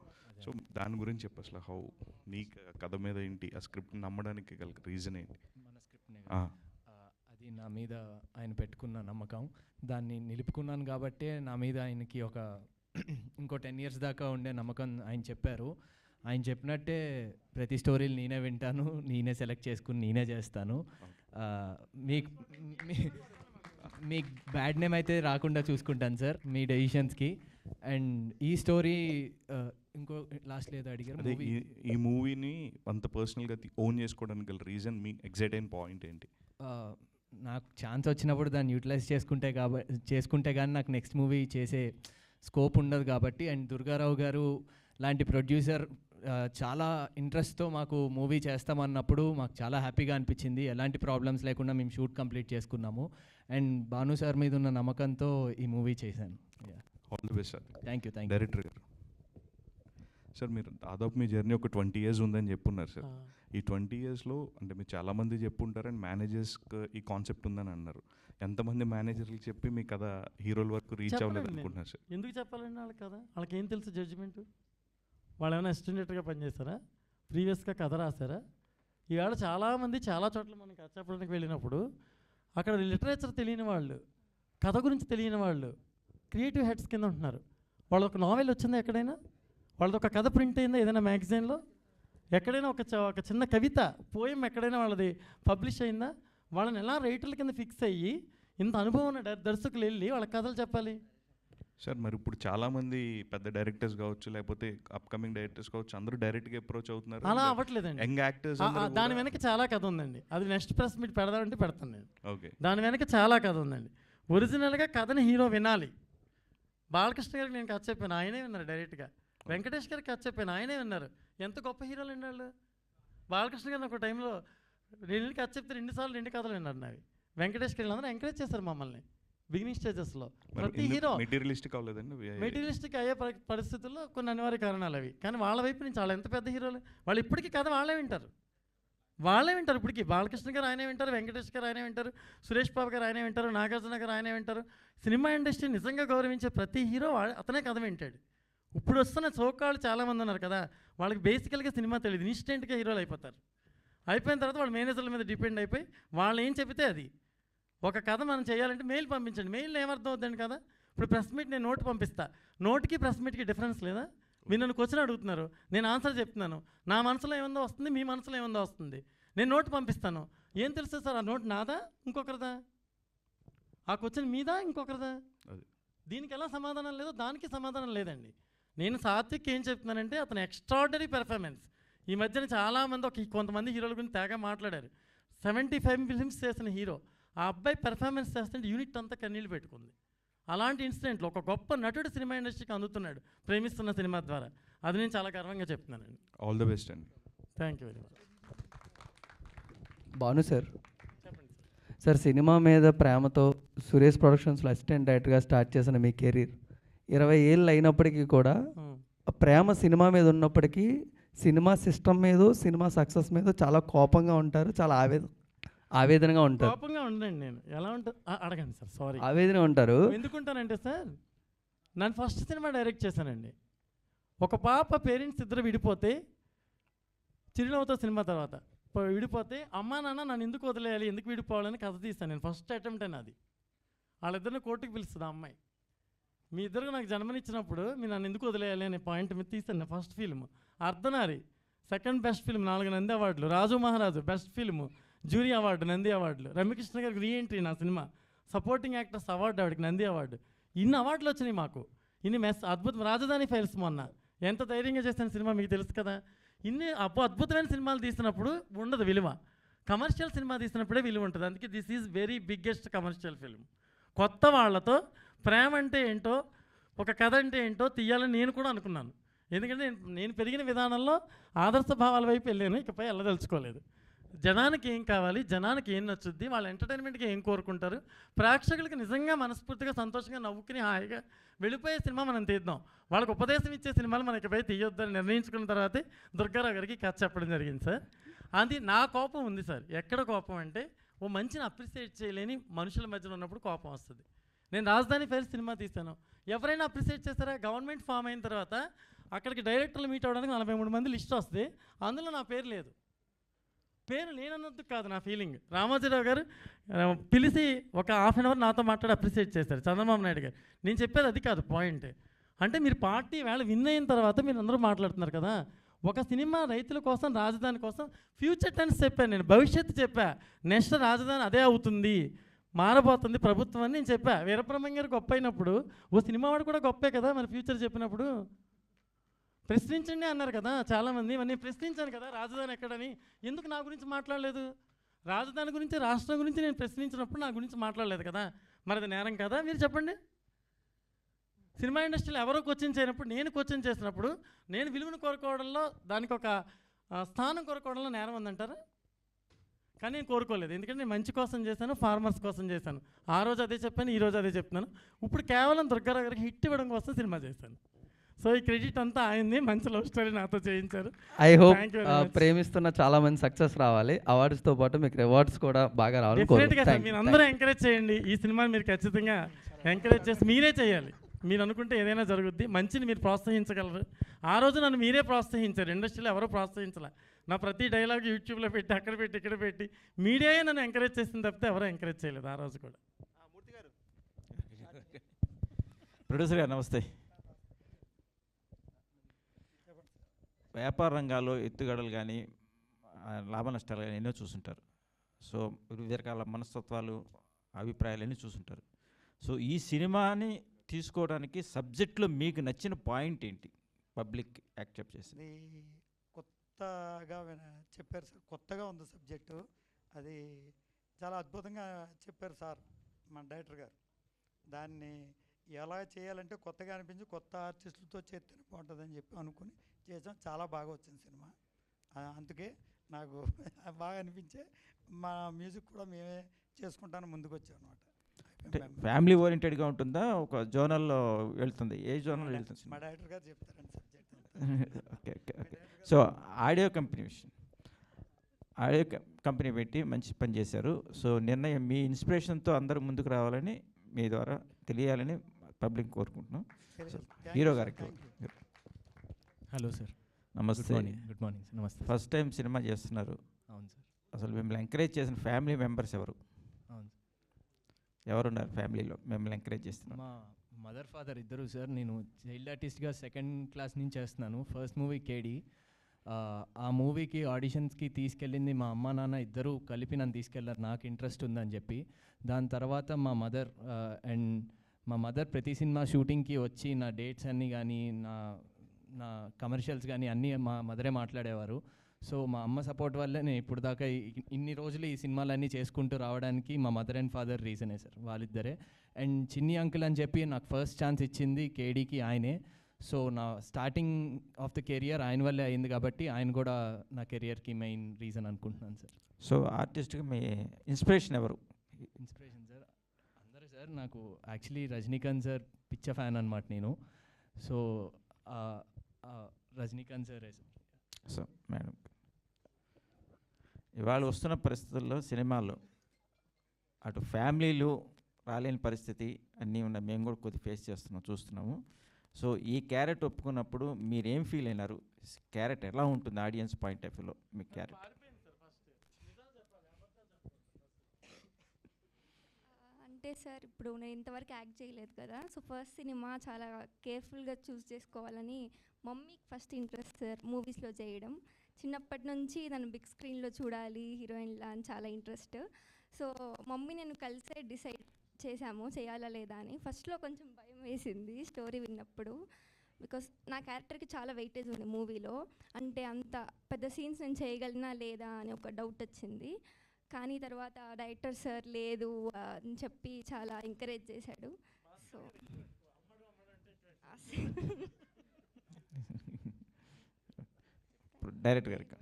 సో దాని గురించి చెప్పు అసలు, హౌ నీ కథ మీద ఏంటి, ఆ స్క్రిప్ట్ నమ్మడానికి గల రీజన్ ఏంటి? మన స్క్రిప్ట్నే అది నా మీద ఆయన పెట్టుకున్న నమ్మకం, దాన్ని నిలుపుకున్నాను కాబట్టే నా మీద ఆయనకి ఒక ఇంకో 10 years దాకా ఉండే నమ్మకం ఆయన చెప్పారు. ఆయన చెప్పినట్టే ప్రతి స్టోరీలు నేనే వింటాను, నేనే సెలెక్ట్ చేసుకుని నేనే చేస్తాను. మీకు బ్యాడ్ నేమ్ అయితే రాకుండా చూసుకుంటాను సార్ మీ డెసిషన్స్కి. అండ్ ఈ స్టోరీ ఇంకో లాస్ట్ ఏదో అడిగారు. అదే ఈ మూవీని అంత పర్సనల్గా ఓన్ చేసుకోవడానికి గల రీజన్, మీ ఎగ్జైట్ అయిన పాయింట్ ఏంటి? నాకు ఛాన్స్ వచ్చినప్పుడు దాన్ని యూటిలైజ్ చేసుకుంటే కానీ నాకు నెక్స్ట్ మూవీ చేసే స్కోప్ ఉండదు కాబట్టి. అండ్ దుర్గారావు గారు లాంటి ప్రొడ్యూసర్ చాలా ఇంట్రెస్ట్తో మాకు మూవీ చేస్తామన్నప్పుడు మాకు చాలా హ్యాపీగా అనిపించింది. ఎలాంటి ప్రాబ్లమ్స్ లేకుండా మేము షూట్ కంప్లీట్ చేసుకున్నాము. అండ్ భాను సార్ మీద ఉన్న నమ్మకంతో ఈ మూవీ చేశాను. All the best sir. Thank you. Director గారు సార్, మీరు దాదాపు మీ జర్నీ ఒక 20 years ఉందని చెప్పున్నారు సార్. ఈ 20 yearsలో అంటే మీరు చాలామంది చెప్పుంటారు అండ్ మేనేజర్స్కి ఈ కాన్సెప్ట్ ఉందని అన్నారు. ఎంతమంది మేనేజర్లకు చెప్పి మీ కథ హీరోల వరకు రీచ్ అవ్వలేదు అనుకుంటున్నారు సార్? ఎందుకు చెప్పాలండి వాళ్ళకి కదా? వాళ్ళకి ఏం తెలుసు జడ్జిమెంట్? వాళ్ళు ఏమైనా అసిస్టెంట్గా పనిచేస్తారా? ప్రీవియస్గా కథ రాశారా? ఈవేళ చాలామంది చాలా చోట్ల మనం కథ చెప్పడానికి వెళ్ళినప్పుడు అక్కడ లిటరేచర్ తెలియని వాళ్ళు, కథ గురించి తెలియని వాళ్ళు క్రియేటివ్ హెడ్స్ కింద ఉంటున్నారు. వాళ్ళొక నావెల్ వచ్చిందా ఎక్కడైనా? వాళ్ళది ఒక కథ ప్రింట్ అయిందా ఏదైనా మ్యాగజైన్లో? ఎక్కడైనా ఒక చిన్న కవిత, పోయం ఎక్కడైనా వాళ్ళది పబ్లిష్ అయిందా? వాళ్ళని ఎలా రైటర్ల కింద ఫిక్స్ అయ్యి ఇంత అనుభవం ఉన్న దర్శకులు వెళ్ళి వాళ్ళ కథలు చెప్పాలి సార్? మరి ఇప్పుడు చాలామంది పెద్ద డైరెక్టర్స్ కావచ్చు, లేకపోతే అప్కమింగ్ డైరెక్టర్స్ కావచ్చు, అందరూ డైరెక్ట్గా అప్రోచ్ అవుతున్నారు. అలా అవ్వట్లేదండి. యంగ్ యాక్టర్స్ దాని వెనక చాలా కథ ఉందండి. అది నెక్స్ట్ ప్రెస్ మీట్ పెడదామంటే పెడతాను నేను. ఓకే, దాని వెనక చాలా కథ ఉందండి. ఒరిజినల్గా కథని హీరో వినాలి. బాలకృష్ణ గారికి నేను కథ చెప్పాను, ఆయనే విన్నారు డైరెక్ట్గా. వెంకటేష్ గారికి కథ చెప్పాను, ఆయనే విన్నారు. ఎంత గొప్ప హీరోలు అండి వాళ్ళు. బాలకృష్ణ గారిని ఒక టైంలో 2 కథ చెప్తే 2 సార్లు 2 కథలు విన్నారు నావి. వెంకటేష్ గారు అందరూ ఎంకరేజ్ చేశారు మమ్మల్ని బిగినింగ్ స్టేజెస్లో. ప్రతి హీరో మెటీరియలిస్టిక్ అవ్వలేదండి. మెటీరియలిస్టిక్ అయ్యే పరిస్థితుల్లో కొన్ని అనివార్య కారణాలు అవి. కానీ వాళ్ళ వైపు నుంచి వాళ్ళు ఎంత పెద్ద హీరోలు, వాళ్ళు ఇప్పటికీ కథ వాళ్ళే వింటారు. ఇప్పటికీ బాలకృష్ణ గారు ఆయనే వింటారు, వెంకటేష్ గారు ఆయనే వింటారు, సురేష్ బాబు గారు ఆయనే వింటారు, నాగార్జున గారు ఆయనే వింటారు. సినిమా ఇండస్ట్రీ నిజంగా గౌరవించే ప్రతి హీరో అతనే కథ వింటాడు. ఇప్పుడు వస్తున్న చౌకాళ్ళు చాలామంది ఉన్నారు కదా, వాళ్ళకి బేసికల్గా సినిమా తెలియదు, ఇన్స్టెంట్గా హీరోలు అయిపోతారు. అయిపోయిన తర్వాత వాళ్ళు మేనేజర్ల మీద డిపెండ్ అయిపోయి వాళ్ళు ఏం చెబితే అది. ఒక కథ మనం చేయాలంటే మెయిల్ పంపించండి. మెయిల్ ఏమర్థం అవుతుంది కదా? ఇప్పుడు ప్రెస్ మీట్ నేను నోట్ పంపిస్తా, నోట్కి ప్రెస్ మీట్కి డిఫరెన్స్ లేదా? మీరు నన్ను క్వశ్చన్ అడుగుతున్నారు, నేను ఆన్సర్ చెప్తున్నాను. నా మనసులో ఏముందో వస్తుంది, మీ మనసులో ఏముందో వస్తుంది. నేను నోట్ పంపిస్తాను, ఏం తెలుసు సార్ ఆ నోట్ నాదా ఇంకొకరిదా? ఆ క్వశ్చన్ మీదా ఇంకొకరిదా? దీనికి ఎలా సమాధానం లేదో దానికి సమాధానం లేదండి. నేను సాత్విక్ ఏం చెప్తున్నానంటే అతను ఎక్స్ట్రాడినరీ పెర్ఫార్మెన్స్. ఈ మధ్యన చాలామంది కొంతమంది హీరోల గురించి తెగ మాట్లాడారు. 75 ఫిల్మ్స్ చేసిన హీరో, ఆ అబ్బాయి పెర్ఫార్మెన్స్ చేస్తుంటే యూనిట్ అంతా కన్నీళ్ళు పెట్టుకుంది. అలాంటి ఇన్సిడెంట్లో ఒక గొప్ప నటుడు సినిమా ఇండస్ట్రీకి అందుతున్నాడు ప్రేమిస్తున్న సినిమా ద్వారా. అది నేను చాలా గర్వంగా చెప్తున్నానండి. ఆల్ ద బెస్ట్ అండి. Thank you very much. Bhanu sir, sir cinema మీద ప్రేమతో సురేష్ ప్రొడక్షన్స్లో అసిస్టెంట్ డైరెక్టర్గా స్టార్ట్ చేసిన మీ కెరీర్ 20 ఏళ్ళు అయినప్పటికీ కూడా ప్రేమ సినిమా మీద ఉన్నప్పటికీ సినిమా సిస్టమ్ మీద, సినిమా సక్సెస్ మీద చాలా కోపంగా ఉంటారు, చాలా ఆవేదనగా ఉంటారు. కోపంగా ఉండండి. నేను ఎలా ఉంటుంది అడగండి సార్. సారీ, ఆవేదన ఉంటారు. ఎందుకుంటానంటే సార్, నేను ఫస్ట్ సినిమా డైరెక్ట్ చేశానండి. ఒక పాప పేరెంట్స్ ఇద్దరు విడిపోతే, చిరునవ్వుతో సినిమా తర్వాత విడిపోతే, అమ్మా నాన్న నన్ను ఎందుకు వదిలేయాలి, ఎందుకు విడిపోవాలని కథ తీస్తాను నేను. ఫస్ట్ అటెంప్ట్ అని అది. వాళ్ళిద్దరిని కోర్టుకు పిలుస్తుంది ఆ అమ్మాయి. మీ ఇద్దరు నాకు జన్మనిచ్చినప్పుడు మీరు నన్ను ఎందుకు వదిలేయాలి అనే పాయింట్ మీద తీస్తాను. First film అర్ధనారి, second best film 4 Nandi అవార్డులు, రాజు మహారాజు best film, jury award, Nandi అవార్డులు, రమ్యకృష్ణ గారికి రీఎంట్రీ నా సినిమా, సపోర్టింగ్ యాక్టర్స్ అవార్డు ఆవిడకి నంది అవార్డు. ఇన్ని అవార్డులు వచ్చినాయి మాకు. ఇన్ని అద్భుతం. రాజధాని ఫైల్స్ మొన్న ఎంత ధైర్యంగా చేసిన సినిమా మీకు తెలుసు కదా. ఇన్ని అద్భుతమైన సినిమాలు తీసినప్పుడు ఉండదు విలువ, కమర్షియల్ సినిమా తీసినప్పుడే విలువ ఉంటుంది. అందుకే this is very biggest commercial film. కొత్త వాళ్ళతో ప్రేమ అంటే ఏంటో, ఒక కథ అంటే ఏంటో తీయాలని నేను కూడా అనుకున్నాను. ఎందుకంటే నేను పెరిగిన విధానంలో ఆదర్శ భావాల వైపు వెళ్ళాను, ఇకపై వెళ్ళదలుచుకోలేదు. జనానికి ఏం కావాలి, జనానికి ఏం నచ్చుద్ది, వాళ్ళ ఎంటర్టైన్మెంట్కి ఏం కోరుకుంటారు, ప్రేక్షకులకి నిజంగా మనస్ఫూర్తిగా సంతోషంగా నవ్వుకుని హాయిగా వెళ్ళిపోయే సినిమా మనం తీద్దాం. వాళ్ళకి ఉపదేశం ఇచ్చే సినిమాలు మనం ఇకపై తీయొద్దని నిర్ణయించుకున్న తర్వాతే దుర్గారావు గారికి కథ చెప్పడం జరిగింది సార్. అది నా కోపం ఉంది సార్. ఎక్కడ కోపం అంటే, ఓ మంచిని అప్రిషియేట్ చేయలేని మనుషుల మధ్యలో ఉన్నప్పుడు కోపం వస్తుంది. నేను రాజధాని ఫైల్స్ సినిమా తీశాను, ఎవరైనా అప్రిషియేట్ చేస్తారా? గవర్నమెంట్ ఫామ్ అయిన తర్వాత అక్కడికి డైరెక్టర్లు మీట్ అవ్వడానికి 43 మంది లిస్ట్ వస్తే అందులో నా పేరు లేదు. పేరు లేనన్నందుకు కాదు నా ఫీలింగ్. రామోజీరావు గారు పిలిచి ఒక హాఫ్ అన్ అవర్ నాతో మాట్లాడి అప్రిషియేట్ చేశారు, చంద్రబాబు నాయుడు గారు. నేను చెప్పేది అది కాదు పాయింట్. అంటే మీరు పార్టీ వేళ విన్ అయిన తర్వాత మీరు అందరూ మాట్లాడుతున్నారు కదా. ఒక సినిమా రైతుల కోసం, రాజధాని కోసం ఫ్యూచర్ టెన్స్ చెప్పాను నేను, భవిష్యత్తు చెప్పా. నెక్స్ట్ రాజధాని అదే అవుతుంది, మారబోతుంది ప్రభుత్వం అని నేను చెప్పా. వీరబ్రహ్మం గారు గొప్ప అయినప్పుడు ఓ సినిమా వాడు కూడా గొప్పే కదా మరి ఫ్యూచర్ చెప్పినప్పుడు. ప్రశ్నించండి అన్నారు కదా చాలామంది, మరి నేను ప్రశ్నించాను కదా రాజధాని ఎక్కడని. ఎందుకు నా గురించి మాట్లాడలేదు? రాజధాని గురించి, రాష్ట్రం గురించి నేను ప్రశ్నించినప్పుడు నా గురించి మాట్లాడలేదు కదా. మరి అది నేరం కదా? మీరు చెప్పండి. సినిమా ఇండస్ట్రీలో ఎవరో క్వశ్చన్ చేయనప్పుడు నేను క్వశ్చన్ చేసినప్పుడు, నేను విలువను కోరుకోవడంలో, దానికి ఒక స్థానం కోరుకోవడంలో నేరం ఉందంటారా? కానీ నేను కోరుకోలేదు, ఎందుకంటే నేను మంచి కోసం చేశాను, ఫార్మర్స్ కోసం చేశాను. ఆ రోజు అదే చెప్పాను, ఈరోజు అదే చెప్తున్నాను. ఇప్పుడు కేవలం దుర్గారావు గారికి హిట్ ఇవ్వడం కోసం సినిమా చేశాను. సో ఈ క్రెడిట్ అంతా ఆయన్ని, మంచి లవ్ స్టోరీ నాతో చేయించారు. ఐ హోప్ ప్రేమిస్తున్న చాలా మంది సక్సెస్ రావాలి, అవార్డ్స్తో పాటు మీకు రివార్డ్స్ కూడా బాగా రావాలి. డెఫినెట్గా సార్, మీరు అందరూ ఎంకరేజ్ చేయండి. ఈ సినిమాని మీరు ఖచ్చితంగా ఎంకరేజ్ చేసి మీరే చేయాలి. మీరు అనుకుంటే ఏదైనా జరుగుద్ది. మంచిని మీరు ప్రోత్సహించగలరు. ఆ రోజు నన్ను మీరే ప్రోత్సహించారు, ఇండస్ట్రీలో ఎవరో ప్రోత్సహించాలి. నా ప్రతి డైలాగ్ యూట్యూబ్లో పెట్టి, అక్కడ పెట్టి, ఇక్కడ పెట్టి మీడియాయే నన్ను ఎంకరేజ్ చేసింది తప్పితే ఎవరో ఎంకరేజ్ చేయలేదు ఆ రోజు కూడా. ప్రొడ్యూసర్ గారు నమస్తే. వ్యాపార రంగాల్లో ఎత్తుగడలు కానీ లాభ నష్టాలు కానీ ఎన్నో చూసుంటారు. సో వివిధ రకాల మనస్తత్వాలు, అభిప్రాయాలు అన్నీ చూసుంటారు. సో ఈ సినిమాని తీసుకోవడానికి సబ్జెక్ట్లో మీకు నచ్చిన పాయింట్ ఏంటి? పబ్లిక్ యాక్సెప్ట్ చేసి కొత్తగా చెప్పారు సార్, కొత్తగా ఉంది సబ్జెక్టు. అది చాలా అద్భుతంగా చెప్పారు సార్ మన డైరెక్టర్ గారు. దాన్ని ఎలా చేయాలంటే కొత్తగా అనిపించి కొత్త ఆర్టిస్టులతో చేస్తేనే బాగుంటుందని చెప్పి అనుకుని చేసాం. చాలా బాగా వచ్చింది సినిమా. అందుకే నాకు బాగా అనిపించే మా మ్యూజిక్ కూడా మేమే చేసుకుంటాను ముందుకు వచ్చాం అనమాట. అంటే ఫ్యామిలీ ఓరియంటెడ్గా ఉంటుందా, ఒక జోనల్లో వెళ్తుంది? ఏ జోనల్ వెళ్తుంది? మా డైరెక్టర్ గారు చెప్తారండి subject. Okay okay okay. So audio company విషయం, ఆడియో కంపెనీ పెట్టి మంచి పని చేశారు. సో నిర్ణయం మీ ఇన్స్పిరేషన్తో అందరూ ముందుకు రావాలని, మీ ద్వారా తెలియాలని పబ్లిక్ కోరుకుంటున్నాం. హీరో గారికి. Hello sir. నమస్తే. Good morning sir. నమస్తే. ఫస్ట్ టైం సినిమా చేస్తున్నారు. అవును సార్. అసలు మిమ్మల్ని ఎంకరేజ్ చేసిన ఫ్యామిలీ మెంబర్స్ ఎవరు? అవును సార్. ఎవరున్నారు ఫ్యామిలీలో మిమ్మల్ని ఎంకరేజ్ చేస్తున్నారు? మా మదర్ ఫాదర్ ఇద్దరు సార్. నేను చైల్డ్ ఆర్టిస్ట్గా 2nd క్లాస్ నుంచి చేస్తున్నాను. ఫస్ట్ మూవీ కేడి. ఆ మూవీకి ఆడిషన్స్కి తీసుకెళ్ళింది మా అమ్మ నాన్న ఇద్దరు కలిపి నన్ను తీసుకెళ్ళారు, నాకు ఇంట్రెస్ట్ ఉందని చెప్పి. దాని తర్వాత మా మదర్ ప్రతి సినిమా షూటింగ్కి వచ్చి నా డేట్స్ అన్నీ కానీ, నా కమర్షియల్స్ కానీ అన్నీ మా మదరే మాట్లాడేవారు. సో మా అమ్మ సపోర్ట్ వల్లే నేను ఇప్పుడు దాకా ఇన్ని రోజులు ఈ సినిమాలన్నీ చేసుకుంటూ రావడానికి మా మదర్ అండ్ ఫాదర్ రీజనే సార్, వాళ్ళిద్దరే. అండ్ చిన్ని అంకుల్ అని చెప్పి నాకు ఫస్ట్ ఛాన్స్ ఇచ్చింది కేడీకి ఆయనే. సో నా స్టార్టింగ్ ఆఫ్ ద కెరియర్ ఆయన వల్లే అయింది కాబట్టి ఆయన కూడా నా కెరియర్కి మెయిన్ రీజన్ అనుకుంటున్నాను సార్. సో ఆర్టిస్ట్గా మీ ఇన్స్పిరేషన్ ఎవరు? ఇన్స్పిరేషన్ సార్ అందరూ సార్. నాకు యాక్చువల్లీ రజనీకాంత్ సార్ పిచ్చ ఫ్యాన్ అనమాట నేను. సో రజనీకాంత్ సారే సార్. సో మేడం ఇవాళ వస్తున్న పరిస్థితుల్లో సినిమాల్లో అటు ఫ్యామిలీలు రాలేని పరిస్థితి అన్నీ ఉన్నాయి, మేము కూడా కొద్ది ఫేస్ చేస్తున్నాం, చూస్తున్నాము. సో ఈ క్యారెక్టర్ ఒప్పుకున్నప్పుడు మీరేం ఫీల్ అయినారు? క్యారెక్టర్ ఎలా ఉంటుంది ఆడియన్స్ పాయింట్ ఆఫ్ వ్యూలో మీ క్యారెక్టర్? అంటే సార్ ఇప్పుడు నేను ఇంతవరకు యాక్ట్ చేయలేదు కదా, సో ఫస్ట్ సినిమా చాలా కేర్ఫుల్గా చూస్ చేసుకోవాలని మమ్మీకి ఫస్ట్ ఇంట్రెస్ట్ సార్ మూవీస్లో చేయడం. చిన్నప్పటి నుంచి నన్ను బిగ్ స్క్రీన్లో చూడాలి హీరోయిన్లా అని చాలా ఇంట్రెస్ట్. సో మమ్మీ నేను కలిసే డిసైడ్ చేశాము చేయాలా లేదా అని. ఫస్ట్లో కొంచెం భయం వేసింది స్టోరీ విన్నప్పుడు, బికాస్ నా క్యారెక్టర్కి చాలా వెయిటేజ్ ఉంది మూవీలో. అంటే అంత పెద్ద సీన్స్ నేను చేయగలనా లేదా అని ఒక డౌట్ వచ్చింది. కానీ తర్వాత డైరెక్టర్ సార్ లేదు అని చెప్పి చాలా ఎంకరేజ్ చేశాడు. సో డైరెక్టర్ గారికి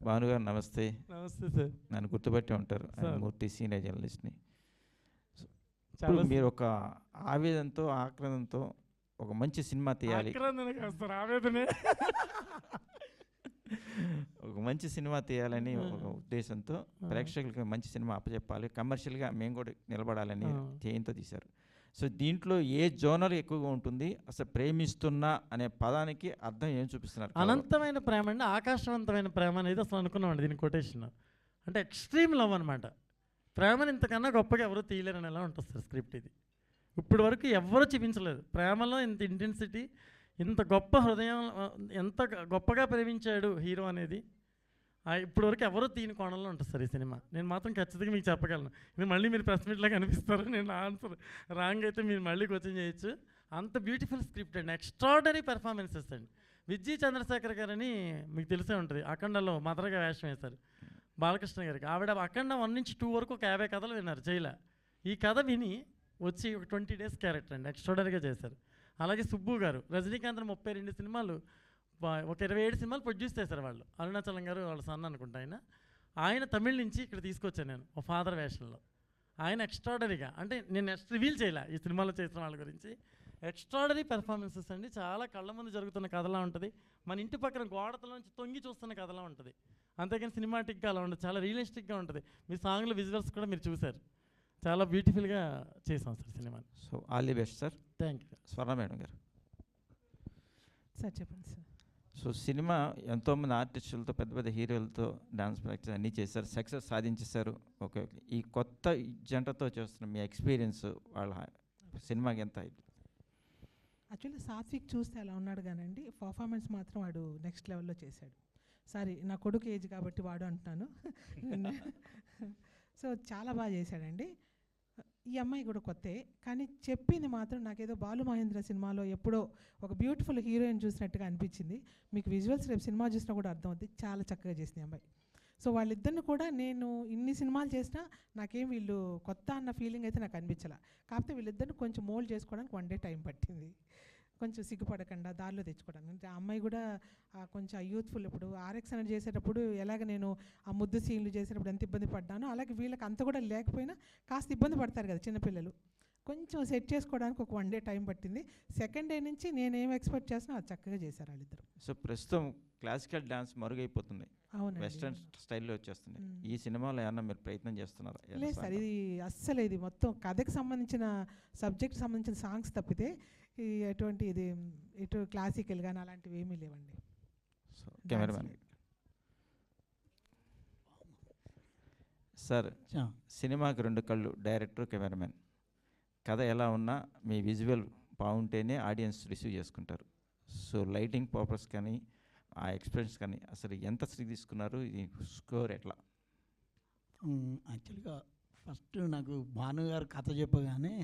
భాను గారు నమస్తే. నమస్తే సార్. నన్ను గుర్తుపట్టి ఉంటారు, మూర్తి సీనియర్ జర్నలిస్ట్ని. చాలా మీరు ఒక ఆవేదనతో ఆక్రందంతో ఒక మంచి సినిమా తీయాలి, ఒక మంచి సినిమా తీయాలని ఒక ఉద్దేశంతో ప్రేక్షకులకి మంచి సినిమా అప్పచెప్పాలి, కమర్షియల్గా మేము కూడా నిలబడాలని ధ్యేయంతో తీశారు. సో దీంట్లో ఏ జోనర్ ఎక్కువగా ఉంటుంది? అసలు ప్రేమిస్తున్నా అనే పదానికి అర్థం ఏం చూపిస్తున్నారు? అనంతమైన ప్రేమ అండి, ఆకాశవంతమైన ప్రేమ అనేది అసలు అనుకున్నామండి దీని కొటేషన్. అంటే ఎక్స్ట్రీమ్ లవ్ అనమాట. ప్రేమను ఇంతకన్నా గొప్పగా ఎవరు తీయలేరని ఎలా ఉంటుంది సార్ స్క్రిప్ట్ ఇది. ఇప్పుడు వరకు ఎవరు చూపించలేదు ప్రేమలో ఇంత ఇంటెన్సిటీ, ఇంత గొప్ప హృదయం, ఎంత గొప్పగా ప్రేమించాడు హీరో అనేది ఇప్పుడు వరకు ఎవరో తీని కోణంలో ఉంటుంది సార్ ఈ సినిమా. నేను మాత్రం ఖచ్చితంగా మీకు చెప్పగలను. ఇది మళ్ళీ మీరు ప్రెస్ మీట్లో కనిపిస్తారు, నేను ఆన్సర్ రాంగ్ అయితే మీరు మళ్ళీ క్వశ్చన్ చేయొచ్చు. అంత బ్యూటిఫుల్ స్క్రిప్ట్ అండి, ఎక్స్ట్రాడనరీ పెర్ఫార్మెన్సెస్ అండి. విజయ్ చంద్రశేఖర్ గారని మీకు తెలిసే ఉంటుంది, అఖండలో మదర్గా వేషం వేశారు బాలకృష్ణ గారికి. ఆవిడ అఖండ 1 నుంచి 2 వరకు ఒక 50 కథలు విన్నారు చేయలే. ఈ కథ విని వచ్చి ఒక 20 డేస్ క్యారెక్టర్ అండి, ఎక్స్ట్రాడనరీగా చేశారు. అలాగే సుబ్బు గారు రజనీకాంత్ 32 సినిమాలు, ఒక 27 సినిమాలు ప్రొడ్యూస్ చేశారు వాళ్ళు. అరుణాచలం గారు వాళ్ళ సన్న అనుకుంటా ఆయన తమిళ నుంచి ఇక్కడ తీసుకొచ్చాను నేను ఒక ఫాదర్ వేషంలో. ఆయన ఎక్స్ట్రాడనరీగా, అంటే నేను నెక్స్ట్ రివీల్ చేయలే ఈ సినిమాలో చేసిన వాళ్ళ గురించి. ఎక్స్ట్రాడనరీ పెర్ఫార్మెన్సెస్ అండి, చాలా కళ్ళ ముందు జరుగుతున్న కథలా ఉంటుంది, మన ఇంటి పక్కన గోడతలోంచి తొంగి చూస్తున్న కథలా ఉంటుంది. అంతేకాని సినిమాటిక్గా అలా ఉండదు, చాలా రియలిస్టిక్గా ఉంటుంది. మీ సాంగ్లో విజువల్స్ కూడా మీరు చూశారు, చాలా బ్యూటిఫుల్గా చేసాం సార్ సినిమాని. So all the best sir. Thank you. Swarna madam గారు సార్ చెప్పండి సార్. సో సినిమా ఎంతోమంది ఆర్టిస్టులతో పెద్ద పెద్ద హీరోలతో డాన్స్ ప్రాక్టీస్ అన్నీ చేశారు, సక్సెస్ సాధించేశారు. ఓకే ఓకే, ఈ కొత్త జంటతో చేస్తున్న మీ ఎక్స్పీరియన్స్ వాళ్ళ సినిమాకి ఎంత? యాక్చువల్లీ సాత్విక్ చూస్తే అలా ఉన్నాడు కానండి, పర్ఫార్మెన్స్ మాత్రం వాడు నెక్స్ట్ లెవెల్లో చేశాడు. సారీ నా కొడుకు ఏజ్ కాబట్టి వాడు అంటున్నాను. సో చాలా బాగా చేశాడండి. ఈ అమ్మాయి కూడా కొత్తే, కానీ చెప్పింది మాత్రం నాకేదో బాలు మహేంద్ర సినిమాలో ఎప్పుడో ఒక బ్యూటిఫుల్ హీరోయిన్ చూసినట్టుగా అనిపించింది. మీకు విజువల్స్ రేపు సినిమా చూసినా కూడా అర్థమవుతుంది, చాలా చక్కగా చేసింది అమ్మాయి. సో వాళ్ళిద్దరిని కూడా నేను ఇన్ని సినిమాలు చేసినా నాకేం వీళ్ళు కొత్త అన్న ఫీలింగ్ అయితే నాకు అనిపించాల. కాకపోతే వీళ్ళిద్దరిని కొంచెం మోల్డ్ చేసుకోవడానికి 1 డే టైం పట్టింది, కొంచెం సిగ్గుపడకుండా దారిలో తెచ్చుకోవడానికి. అంటే ఆ అమ్మాయి కూడా కొంచెం యూత్ఫుల్. ఇప్పుడు ఆర్ఎక్స్ అనేది చేసేటప్పుడు ఎలాగ నేను ఆ ముద్దు సీన్లు చేసేటప్పుడు ఎంత ఇబ్బంది పడ్డానో, అలాగే వీళ్ళకి అంత కూడా లేకపోయినా కాస్త ఇబ్బంది పడతారు కదా చిన్నపిల్లలు, కొంచెం సెట్ చేసుకోవడానికి ఒక 1 డే టైం పట్టింది. సెకండ్ డే నుంచి నేనేం ఎక్స్పెక్ట్ చేసినా అది చక్కగా చేశారు వాళ్ళిద్దరు. సో ప్రస్తుతం క్లాసికల్ డాన్స్ మరుగైపోతుంది, అవునండి, వెస్ట్రన్ స్టైల్లో వచ్చేస్తుంది. ఈ సినిమాలో ఏమన్నా మీరు ప్రయత్నం చేస్తున్నారా? లేదు సార్, ఇది అస్సలు ఇది మొత్తం కథకు సంబంధించిన సబ్జెక్ట్ సంబంధించిన సాంగ్స్ తప్పితే ఈ ఎటువంటి ఇది ఇటు క్లాసికల్ కానీ అలాంటివి ఏమీ లేవండి. సో కెమెరామ్యాన్ సార్, సినిమాకి 2 కళ్ళు, డైరెక్టర్, కెమెరామ్యాన్. కథ ఎలా ఉన్నా మీ విజువల్ బాగుంటేనే ఆడియన్స్ రిసీవ్ చేసుకుంటారు. సో లైటింగ్ పర్పస్ కానీ ఆ ఎక్స్పీరియన్స్ కానీ అసలు ఎంత శ్రీ తీసుకున్నారు? ఈ స్కోర్ ఎట్లా? యాక్చువల్గా ఫస్ట్ నాకు భాను గారు కథ చెప్పగానే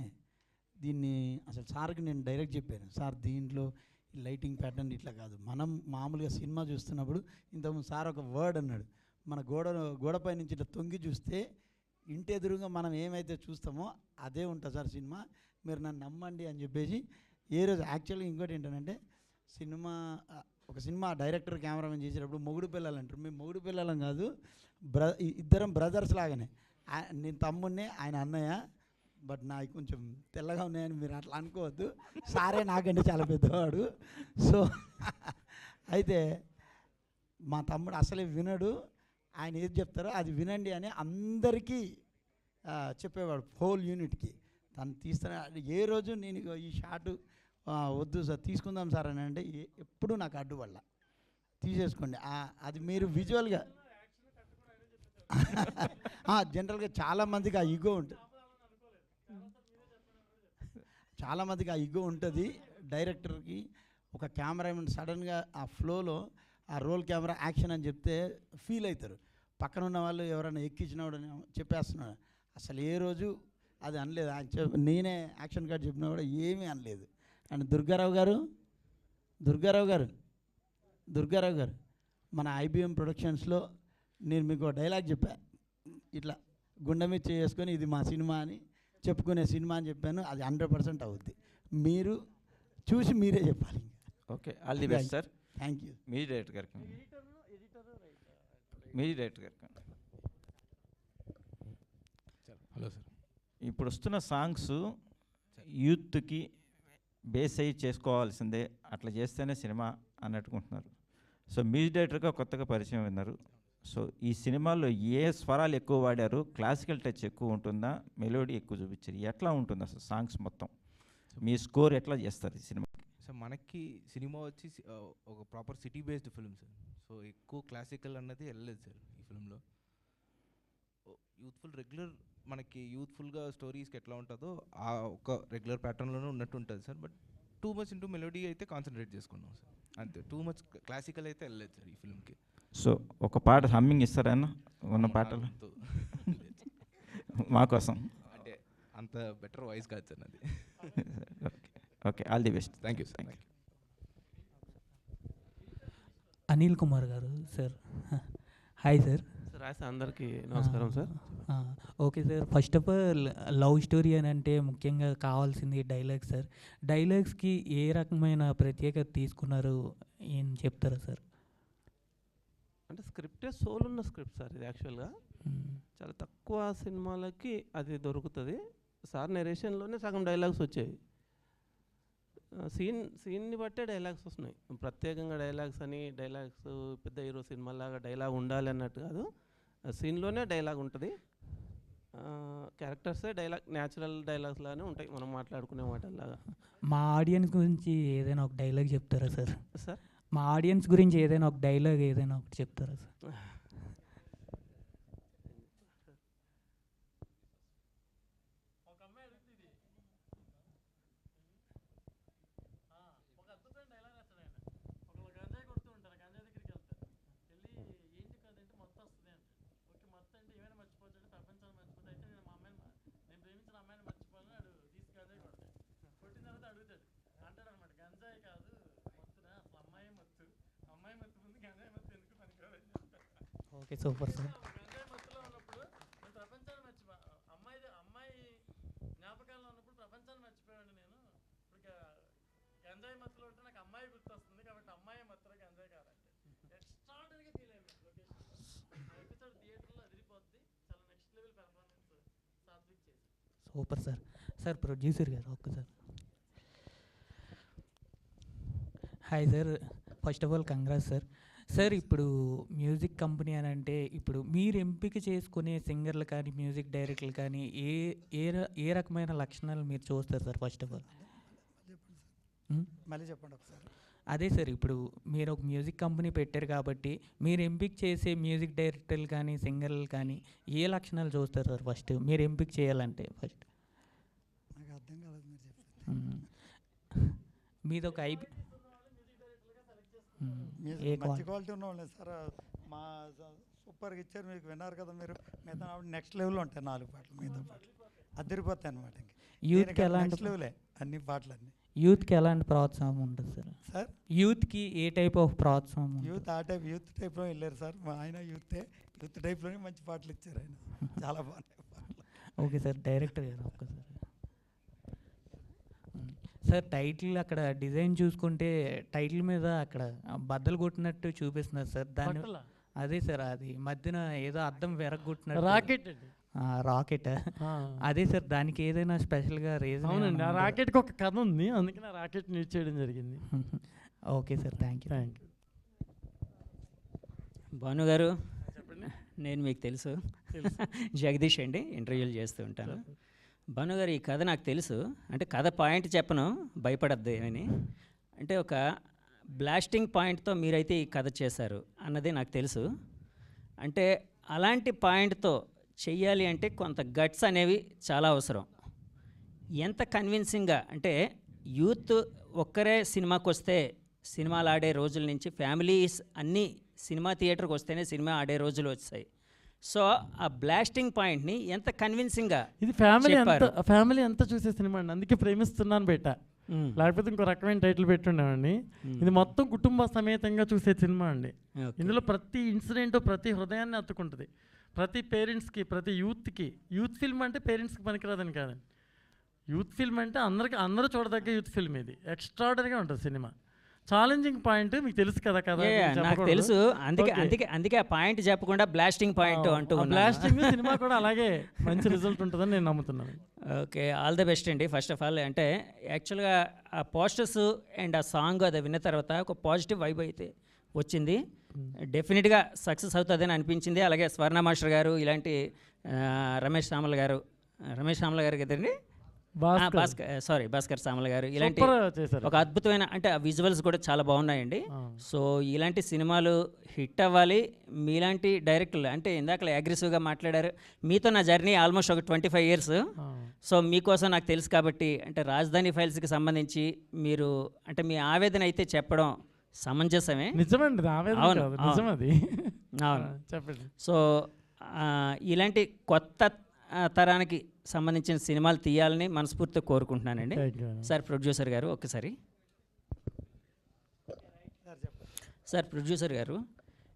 దీన్ని అసలు సార్కి నేను డైరెక్ట్ చెప్పాను, సార్ దీంట్లో లైటింగ్ ప్యాటర్న్ ఇట్లా కాదు, మనం మామూలుగా సినిమా చూస్తున్నప్పుడు ఇంతకుముందు సార్ ఒక వర్డ్ అన్నాడు, మన గోడపై నుంచి ఇట్లా తొంగి చూస్తే ఇంటి ఎదురుగా మనం ఏమైతే చూస్తామో అదే ఉంటుంది సార్ సినిమా, మీరు నన్ను నమ్మండి అని చెప్పేసి. ఏ రోజు యాక్చువల్గా ఇంకోటి ఏంటంటే ఒక సినిమా డైరెక్టర్ కెమెరామెన్ చేసేటప్పుడు మొగుడు పిల్లలు అంటారు, మేము మొగుడు పిల్లలం కాదు, ఇద్దరం బ్రదర్స్ లాగానే. నేను తమ్ముడిని, ఆయన అన్నయ్య, బట్ నాకు కొంచెం తెల్లగా ఉన్నాయని మీరు అట్లా అనుకోవద్దు, సారే నాకంటే చాలా పెద్దవాడు. సో అయితే మా తమ్ముడు అసలే వినడు, ఆయన ఏది చెప్తారో అది వినండి అని అందరికీ చెప్పేవాడు, హోల్ యూనిట్కి. తను తీస్తానే ఏ రోజు నేను ఇగో ఈ షాటు వద్దు సార్ తీసుకుందాం సార్ అని అంటే ఎప్పుడు నాకు అడ్డు వల్ల తీసేసుకోండి. అది మీరు విజువల్గా జనరల్గా చాలామందికి ఆ ఈగో ఉంటుంది, చాలామందికి ఆ ఈగో ఉంటుంది డైరెక్టర్కి. ఒక కెమెరామెన్ సడన్గా ఆ ఫ్లోలో ఆ రోల్ కెమెరా యాక్షన్ అని చెప్తే ఫీల్ అవుతారు. పక్కన ఉన్న వాళ్ళు ఎవరైనా ఎక్కించినవాడు చెప్పేస్తున్నాడు. అసలు ఏ రోజు అది అనలేదు. ఆయన నేనే యాక్షన్ కార్డ్ చెప్పినా కూడా ఏమీ అనలేదు. అండ్ దుర్గారావు గారు మన IBM ప్రొడక్షన్స్లో నేను మీకు డైలాగ్ చెప్పా, ఇట్లా గుండె మీద చేసుకొని ఇది మా సినిమా అని చెప్పుకునే సినిమా అని చెప్పాను. అది 100% అవుద్ది. మీరు చూసి మీరే చెప్పాలి. Okay, all the best sir. Thank you. Me director గారికి హలో సార్. ఇప్పుడు వస్తున్న సాంగ్స్ యూత్కి బేస్ అయ్యి చేసుకోవాల్సిందే, అట్లా చేస్తేనే సినిమా అన్నట్టుకుంటున్నారు. సో మ్యూజిక్ డైరెక్టర్గా కొత్తగా పరిచయం విన్నారు. సో ఈ సినిమాలో ఏ స్వరాలు ఎక్కువ వాడారు, క్లాసికల్ టచ్ ఎక్కువ ఉంటుందా, మెలోడీ ఎక్కువ చూపించారు, ఎట్లా ఉంటుంది అసలు సాంగ్స్ మొత్తం, మీ స్కోర్ ఎట్లా చేస్తారు ఈ సినిమా? సార్ మనకి సినిమా వచ్చి ఒక proper city based film sir. So ఎక్కువ క్లాసికల్ అన్నది వెళ్ళలేదు సార్ ఈ ఫిల్మ్లో. యూత్ఫుల్ రెగ్యులర్ మనకి యూత్ఫుల్గా స్టోరీస్కి ఎట్లా ఉంటుందో ఆ ఒక రెగ్యులర్ ప్యాటర్న్లోనే ఉన్నట్టు ఉంటుంది sir. But too much into melody అయితే కాన్సన్ట్రేట్ చేసుకున్నాం సార్, అంతే. టూ మచ్ క్లాసికల్ అయితే వెళ్ళలేదు సార్ ఈ ఫిల్మ్కి. సో ఒక పాట హమ్మింగ్ ఇస్తారా ఉన్న పాటలు మా కోసం? అంటే అంత బెటర్ వాయిస్ కాదు సార్ అది. Okay, all the best. Thank you sir. Thank you. Anil Kumar గారు సార్. Hi sir. సార్ అందరికీ నమస్కారం sir. Okay sir, first of all love story అని అంటే ముఖ్యంగా కావాల్సింది డైలాగ్ సార్. డైలాగ్స్కి ఏ రకమైన ప్రత్యేకత తీసుకున్నారు ఏం చెప్తారా సార్? అంటే స్క్రిప్టే సోల్ ఉన్న స్క్రిప్ట్ సార్ ఇది. యాక్చువల్గా చాలా తక్కువ సినిమాలకి అది దొరుకుతుంది. సార్ నెరేషన్లోనే సగం డైలాగ్స్ వచ్చాయి. సీన్ని బట్టే డైలాగ్స్ వస్తున్నాయి. ప్రత్యేకంగా డైలాగ్స్ అని డైలాగ్స్ పెద్ద హీరో సినిమాలాగా డైలాగ్ ఉండాలి అన్నట్టు కాదు, సీన్లోనే డైలాగ్ ఉంటుంది. క్యారెక్టర్సే డైలాగ్, న్యాచురల్ డైలాగ్స్ లాగానే ఉంటాయి మనం మాట్లాడుకునే మాటల్లాగా. మా ఆడియన్స్ గురించి ఏదైనా ఒక డైలాగ్ చెప్తారా సార్? సార్ మా ఆడియన్స్ గురించి ఏదైనా ఒక డైలాగ్ ఏదైనా ఒకటి చెప్తారా sir? Okay, super sir. Super sir. Sir producer గారు ఒక్కసారి. Hi sir, first of all congrats sir. Sir ఇప్పుడు మ్యూజిక్ కంపెనీ అని అంటే ఇప్పుడు మీరు ఎంపిక చేసుకునే సింగర్లు కానీ మ్యూజిక్ డైరెక్టర్లు కానీ ఏ రకమైన లక్షణాలు మీరు చూస్తారు సార్? ఫస్ట్ ఆఫ్ ఆల్ మళ్ళీ చెప్పండి ఒకసారి. అదే సార్, ఇప్పుడు మీరు ఒక మ్యూజిక్ కంపెనీ పెట్టారు కాబట్టి మీరు ఎంపిక చేసే మ్యూజిక్ డైరెక్టర్లు కానీ సింగర్లు కానీ ఏ లక్షణాలు చూస్తారు సార్ ఫస్ట్ మీరు ఎంపిక చేయాలంటే? ఫస్ట్ నాకు అర్థం కాలేదు మీరు చెప్పండి. మీది ఒక మంచి క్వాలిటీ ఉన్న వాళ్ళే సార్. మా సూపర్గా ఇచ్చారు, మీకు విన్నారు కదా మీరు. మిగతా నెక్స్ట్ లెవెల్లో ఉంటాయి 4 పాటలు, మిగతా పాటలు అదిరిపోతాయి అనమాట. యూత్కి ఎలాంటి నెక్స్ట్ లెవెలే అన్ని పాటలు అన్నీ. యూత్కి ఎలాంటి ప్రోత్సాహం ఉంటుంది సార్? సార్ యూత్కి ఏ టైప్ ఆఫ్ ప్రోత్సాహం? యూత్ యూత్ టైప్లో వెళ్ళారు సార్. మా ఆయన యూత్ టైప్లోనే మంచి పాటలు ఇచ్చారు ఆయన. చాలా బాగున్నాయి పాటలు. ఓకే సార్, డైరెక్టర్ గారు ఒక్కసారి. సార్ టైటిల్ అక్కడ డిజైన్ చూసుకుంటే టైటిల్ మీద అక్కడ బద్దలు కొట్టినట్టు చూపిస్తున్నారు సార్. దాన్ని అదే సార్, అది మధ్యన ఏదో అర్థం వెరగొట్టినట్టు. రాకెట్ అదే సార్, దానికి ఏదైనా స్పెషల్గా రీజన్? అవునండి, ఆ రాకెట్కి ఒక కథ ఉంది, అందుకని ఆ రాకెట్ యూజ్ చేయడం జరిగింది. Okay sir, thank you. Thank you. Bhanu గారు నేను మీకు తెలుసు జగదీష్ అండి, ఇంటర్వ్యూలు చేస్తూ ఉంటాను. భాను గారు, ఈ కథ నాకు తెలుసు, అంటే కథ పాయింట్ చెప్పను, భయపడద్దు ఏమని. అంటే ఒక బ్లాస్టింగ్ పాయింట్తో మీరైతే ఈ కథ చేశారు అన్నది నాకు తెలుసు. అంటే అలాంటి పాయింట్తో చెయ్యాలి అంటే కొంత గట్స్ అనేవి చాలా అవసరం. ఎంత కన్విన్సింగ్గా అంటే యూత్ ఒక్కరే సినిమాకి వస్తే సినిమాలు ఆడే రోజుల నుంచి ఫ్యామిలీస్ అన్నీ సినిమా థియేటర్కి వస్తేనే సినిమా ఆడే రోజులు వచ్చాయి. సో ఆ బ్లాస్టింగ్ పాయింట్ని ఎంత కన్విన్సింగ్గా ఇది ఫ్యామిలీ అంతా చూసే సినిమా అండి, అందుకే ప్రేమిస్తున్నాను బేట, లేకపోతే ఇంకో రకమైన టైటిల్ పెట్టుండేవండి. ఇది మొత్తం కుటుంబ సమేతంగా చూసే సినిమా అండి. ఇందులో ప్రతి ఇన్సిడెంట్ ప్రతి హృదయాన్ని అత్తుకుంటుంది. ప్రతి పేరెంట్స్కి, ప్రతి యూత్కి. యూత్ ఫిల్మ్ అంటే పేరెంట్స్కి పనికిరాదని కాదండి, యూత్ ఫిల్మ్ అంటే అందరూ చూడదగ్గ యూత్ ఫిల్మ్. ఇది ఎక్స్ట్రాడనరీగా ఉంటుంది సినిమా. ఛాలెంజింగ్ పాయింట్ మీకు తెలుసు కదా. నాకు తెలుసు, అందుకే ఆ పాయింట్ చెప్పకుండా బ్లాస్టింగ్ పాయింట్ అంటూ బ్లాస్టింగ్ సినిమా కూడా అలాగే మంచి రిజల్ట్ ఉంటుందని నేను నమ్ముతున్నాను. ఓకే, ఆల్ ద బెస్ట్ అండి. ఫస్ట్ ఆఫ్ ఆల్ అంటే యాక్చువల్గా ఆ పోస్టర్స్ అండ్ ఆ సాంగ్ అది విన్న తర్వాత ఒక పాజిటివ్ వైబ్ అయితే వచ్చింది. డెఫినెట్గా సక్సెస్ అవుతుందని అనిపించింది. అలాగే స్వర్ణ మాస్టర్ గారు, ఇలాంటి రమేష్ సామల గారు కదండి, భాస్కర్ సామల గారు, ఇలాంటి ఒక అద్భుతమైన అంటే ఆ విజువల్స్ కూడా చాలా బాగున్నాయండి. సో ఇలాంటి సినిమాలు హిట్ అవ్వాలి. మీలాంటి డైరెక్టర్లు అంటే ఇందాక అగ్రెసివ్గా మాట్లాడారు, మీతో నా జర్నీ ఆల్మోస్ట్ ఒక 25 years. సో మీకోసం నాకు తెలుసు కాబట్టి అంటే రాజధాని ఫైల్స్కి సంబంధించి మీరు అంటే మీ ఆవేదన అయితే చెప్పడం సమంజసమే. నిజమండి, అవును. చెప్పండి. సో ఇలాంటి కొత్త తరానికి సంబంధించిన సినిమాలు తీయాలని మనస్ఫూర్తిగా కోరుకుంటున్నానండి. సార్ ప్రొడ్యూసర్ గారు ఒక్కసారి. సార్ ప్రొడ్యూసర్ గారు,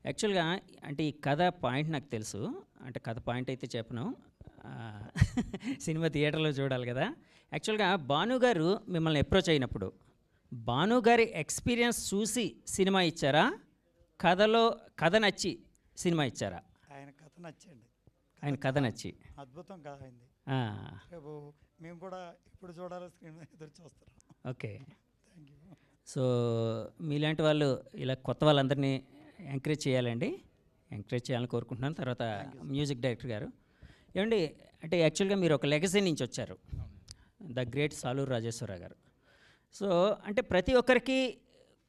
యాక్చువల్గా అంటే ఈ కథ పాయింట్ నాకు తెలుసు, అంటే కథ పాయింట్ అయితే చెప్పను, సినిమా థియేటర్లో చూడాలి కదా. యాక్చువల్గా భాను గారు మిమ్మల్ని అప్రోచ్ అయినప్పుడు భాను గారి ఎక్స్పీరియన్స్ చూసి సినిమా ఇచ్చారా, కథ నచ్చి సినిమా ఇచ్చారా? ఆయన కథ నచ్చండి, ఆయన కథ నచ్చి అద్భుతం కథ అయింది. రేపు మేము కూడా ఇప్పుడు చూడాలి, స్క్రీన్ మీద ఎదురు చూస్తాం. ఓకే, సో మీలాంటి వాళ్ళు ఇలా కొత్త వాళ్ళందరినీ ఎంకరేజ్ చేయాలండి, ఎంకరేజ్ చేయాలని కోరుకుంటున్నాను. తర్వాత మ్యూజిక్ డైరెక్టర్ గారు ఏమండి, అంటే యాక్చువల్గా మీరు ఒక లెగసీ నుంచి వచ్చారు, ద గ్రేట్ సాలూరు రాజేశ్వరరావు గారు. సో అంటే ప్రతి ఒక్కరికి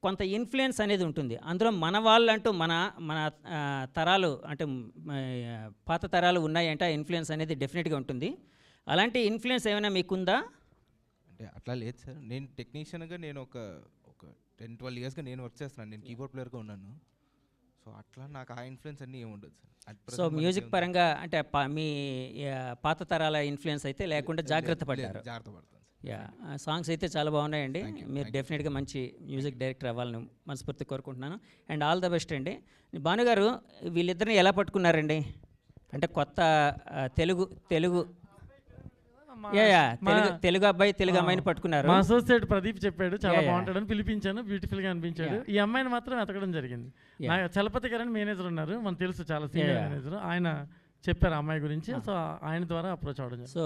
కొంత ఇన్ఫ్లుయెన్స్ అనేది ఉంటుంది. అందులో మన వాళ్ళంటూ మన తరాలు అంటే పాత తరాలు ఉన్నాయంటే ఆ ఇన్ఫ్లుయెన్స్ అనేది డెఫినెట్గా ఉంటుంది. అలాంటి ఇన్ఫ్లుయెన్స్ ఏమైనా మీకుందా? అంటే అట్లా లేదు సార్, నేను టెక్నీషియన్గా నేను ఒక 10-12 yearsగా నేను వర్క్ చేస్తున్నాను, నేను కీబోర్డ్ ప్లేయర్గా ఉన్నాను. సో అట్లా నాకు ఆ ఇన్ఫ్లుయెన్స్ అన్నీ ఏమి ఉండదు సార్. సో మ్యూజిక్ పరంగా అంటే మీ పాత తరాల ఇన్ఫ్లుయెన్స్ అయితే లేకుండా జాగ్రత్త పడ్డారు. సాంగ్స్ అయితే చాలా బాగున్నాయండి. మీరు డెఫినెట్గా మంచి మ్యూజిక్ డైరెక్టర్ అవ్వాలని మనస్ఫూర్తి కోరుకుంటున్నాను. అండ్ ఆల్ ద బెస్ట్ అండి. భాను గారు, వీళ్ళిద్దరిని ఎలా పట్టుకున్నారండి? అంటే కొత్త తెలుగు అబ్బాయి తెలుగు అమ్మాయిని పట్టుకున్నారు. మా అసోసియేట్ ప్రదీప్ చెప్పాడు చాలా బాగుంటాడని, పిలిపించాను, బ్యూటిఫుల్గా అనిపించాడు. ఈ అమ్మాయిని మాత్రం వెతకడం జరిగింది. చలపతి గారు మేనేజర్ ఉన్నారు, మనకు తెలుసు, చాలా సీనియర్ మేనేజర్, ఆయన చెప్పారు అమ్మాయి గురించి. సో ఆయన ద్వారా అప్రోచ్ అవ్వడం. సో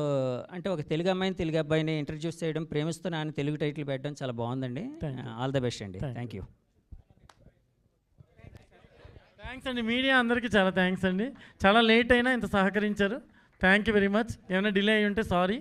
అంటే ఒక తెలుగు అమ్మాయిని తెలుగు అబ్బాయిని ఇంట్రడ్యూస్ చేయడం, ప్రేమిస్తున్న ఆయన తెలుగు టైటిల్ పెట్టడం చాలా బాగుందండి. ఆల్ ద బెస్ట్ అండి. Thank you. థ్యాంక్స్ అండి. మీడియా అందరికీ చాలా థ్యాంక్స్ అండి. చాలా లేట్ అయినా ఇంత సహకరించారు. Thank you very much. ఏమైనా డిలే అయ్యి ఉంటే సారీ.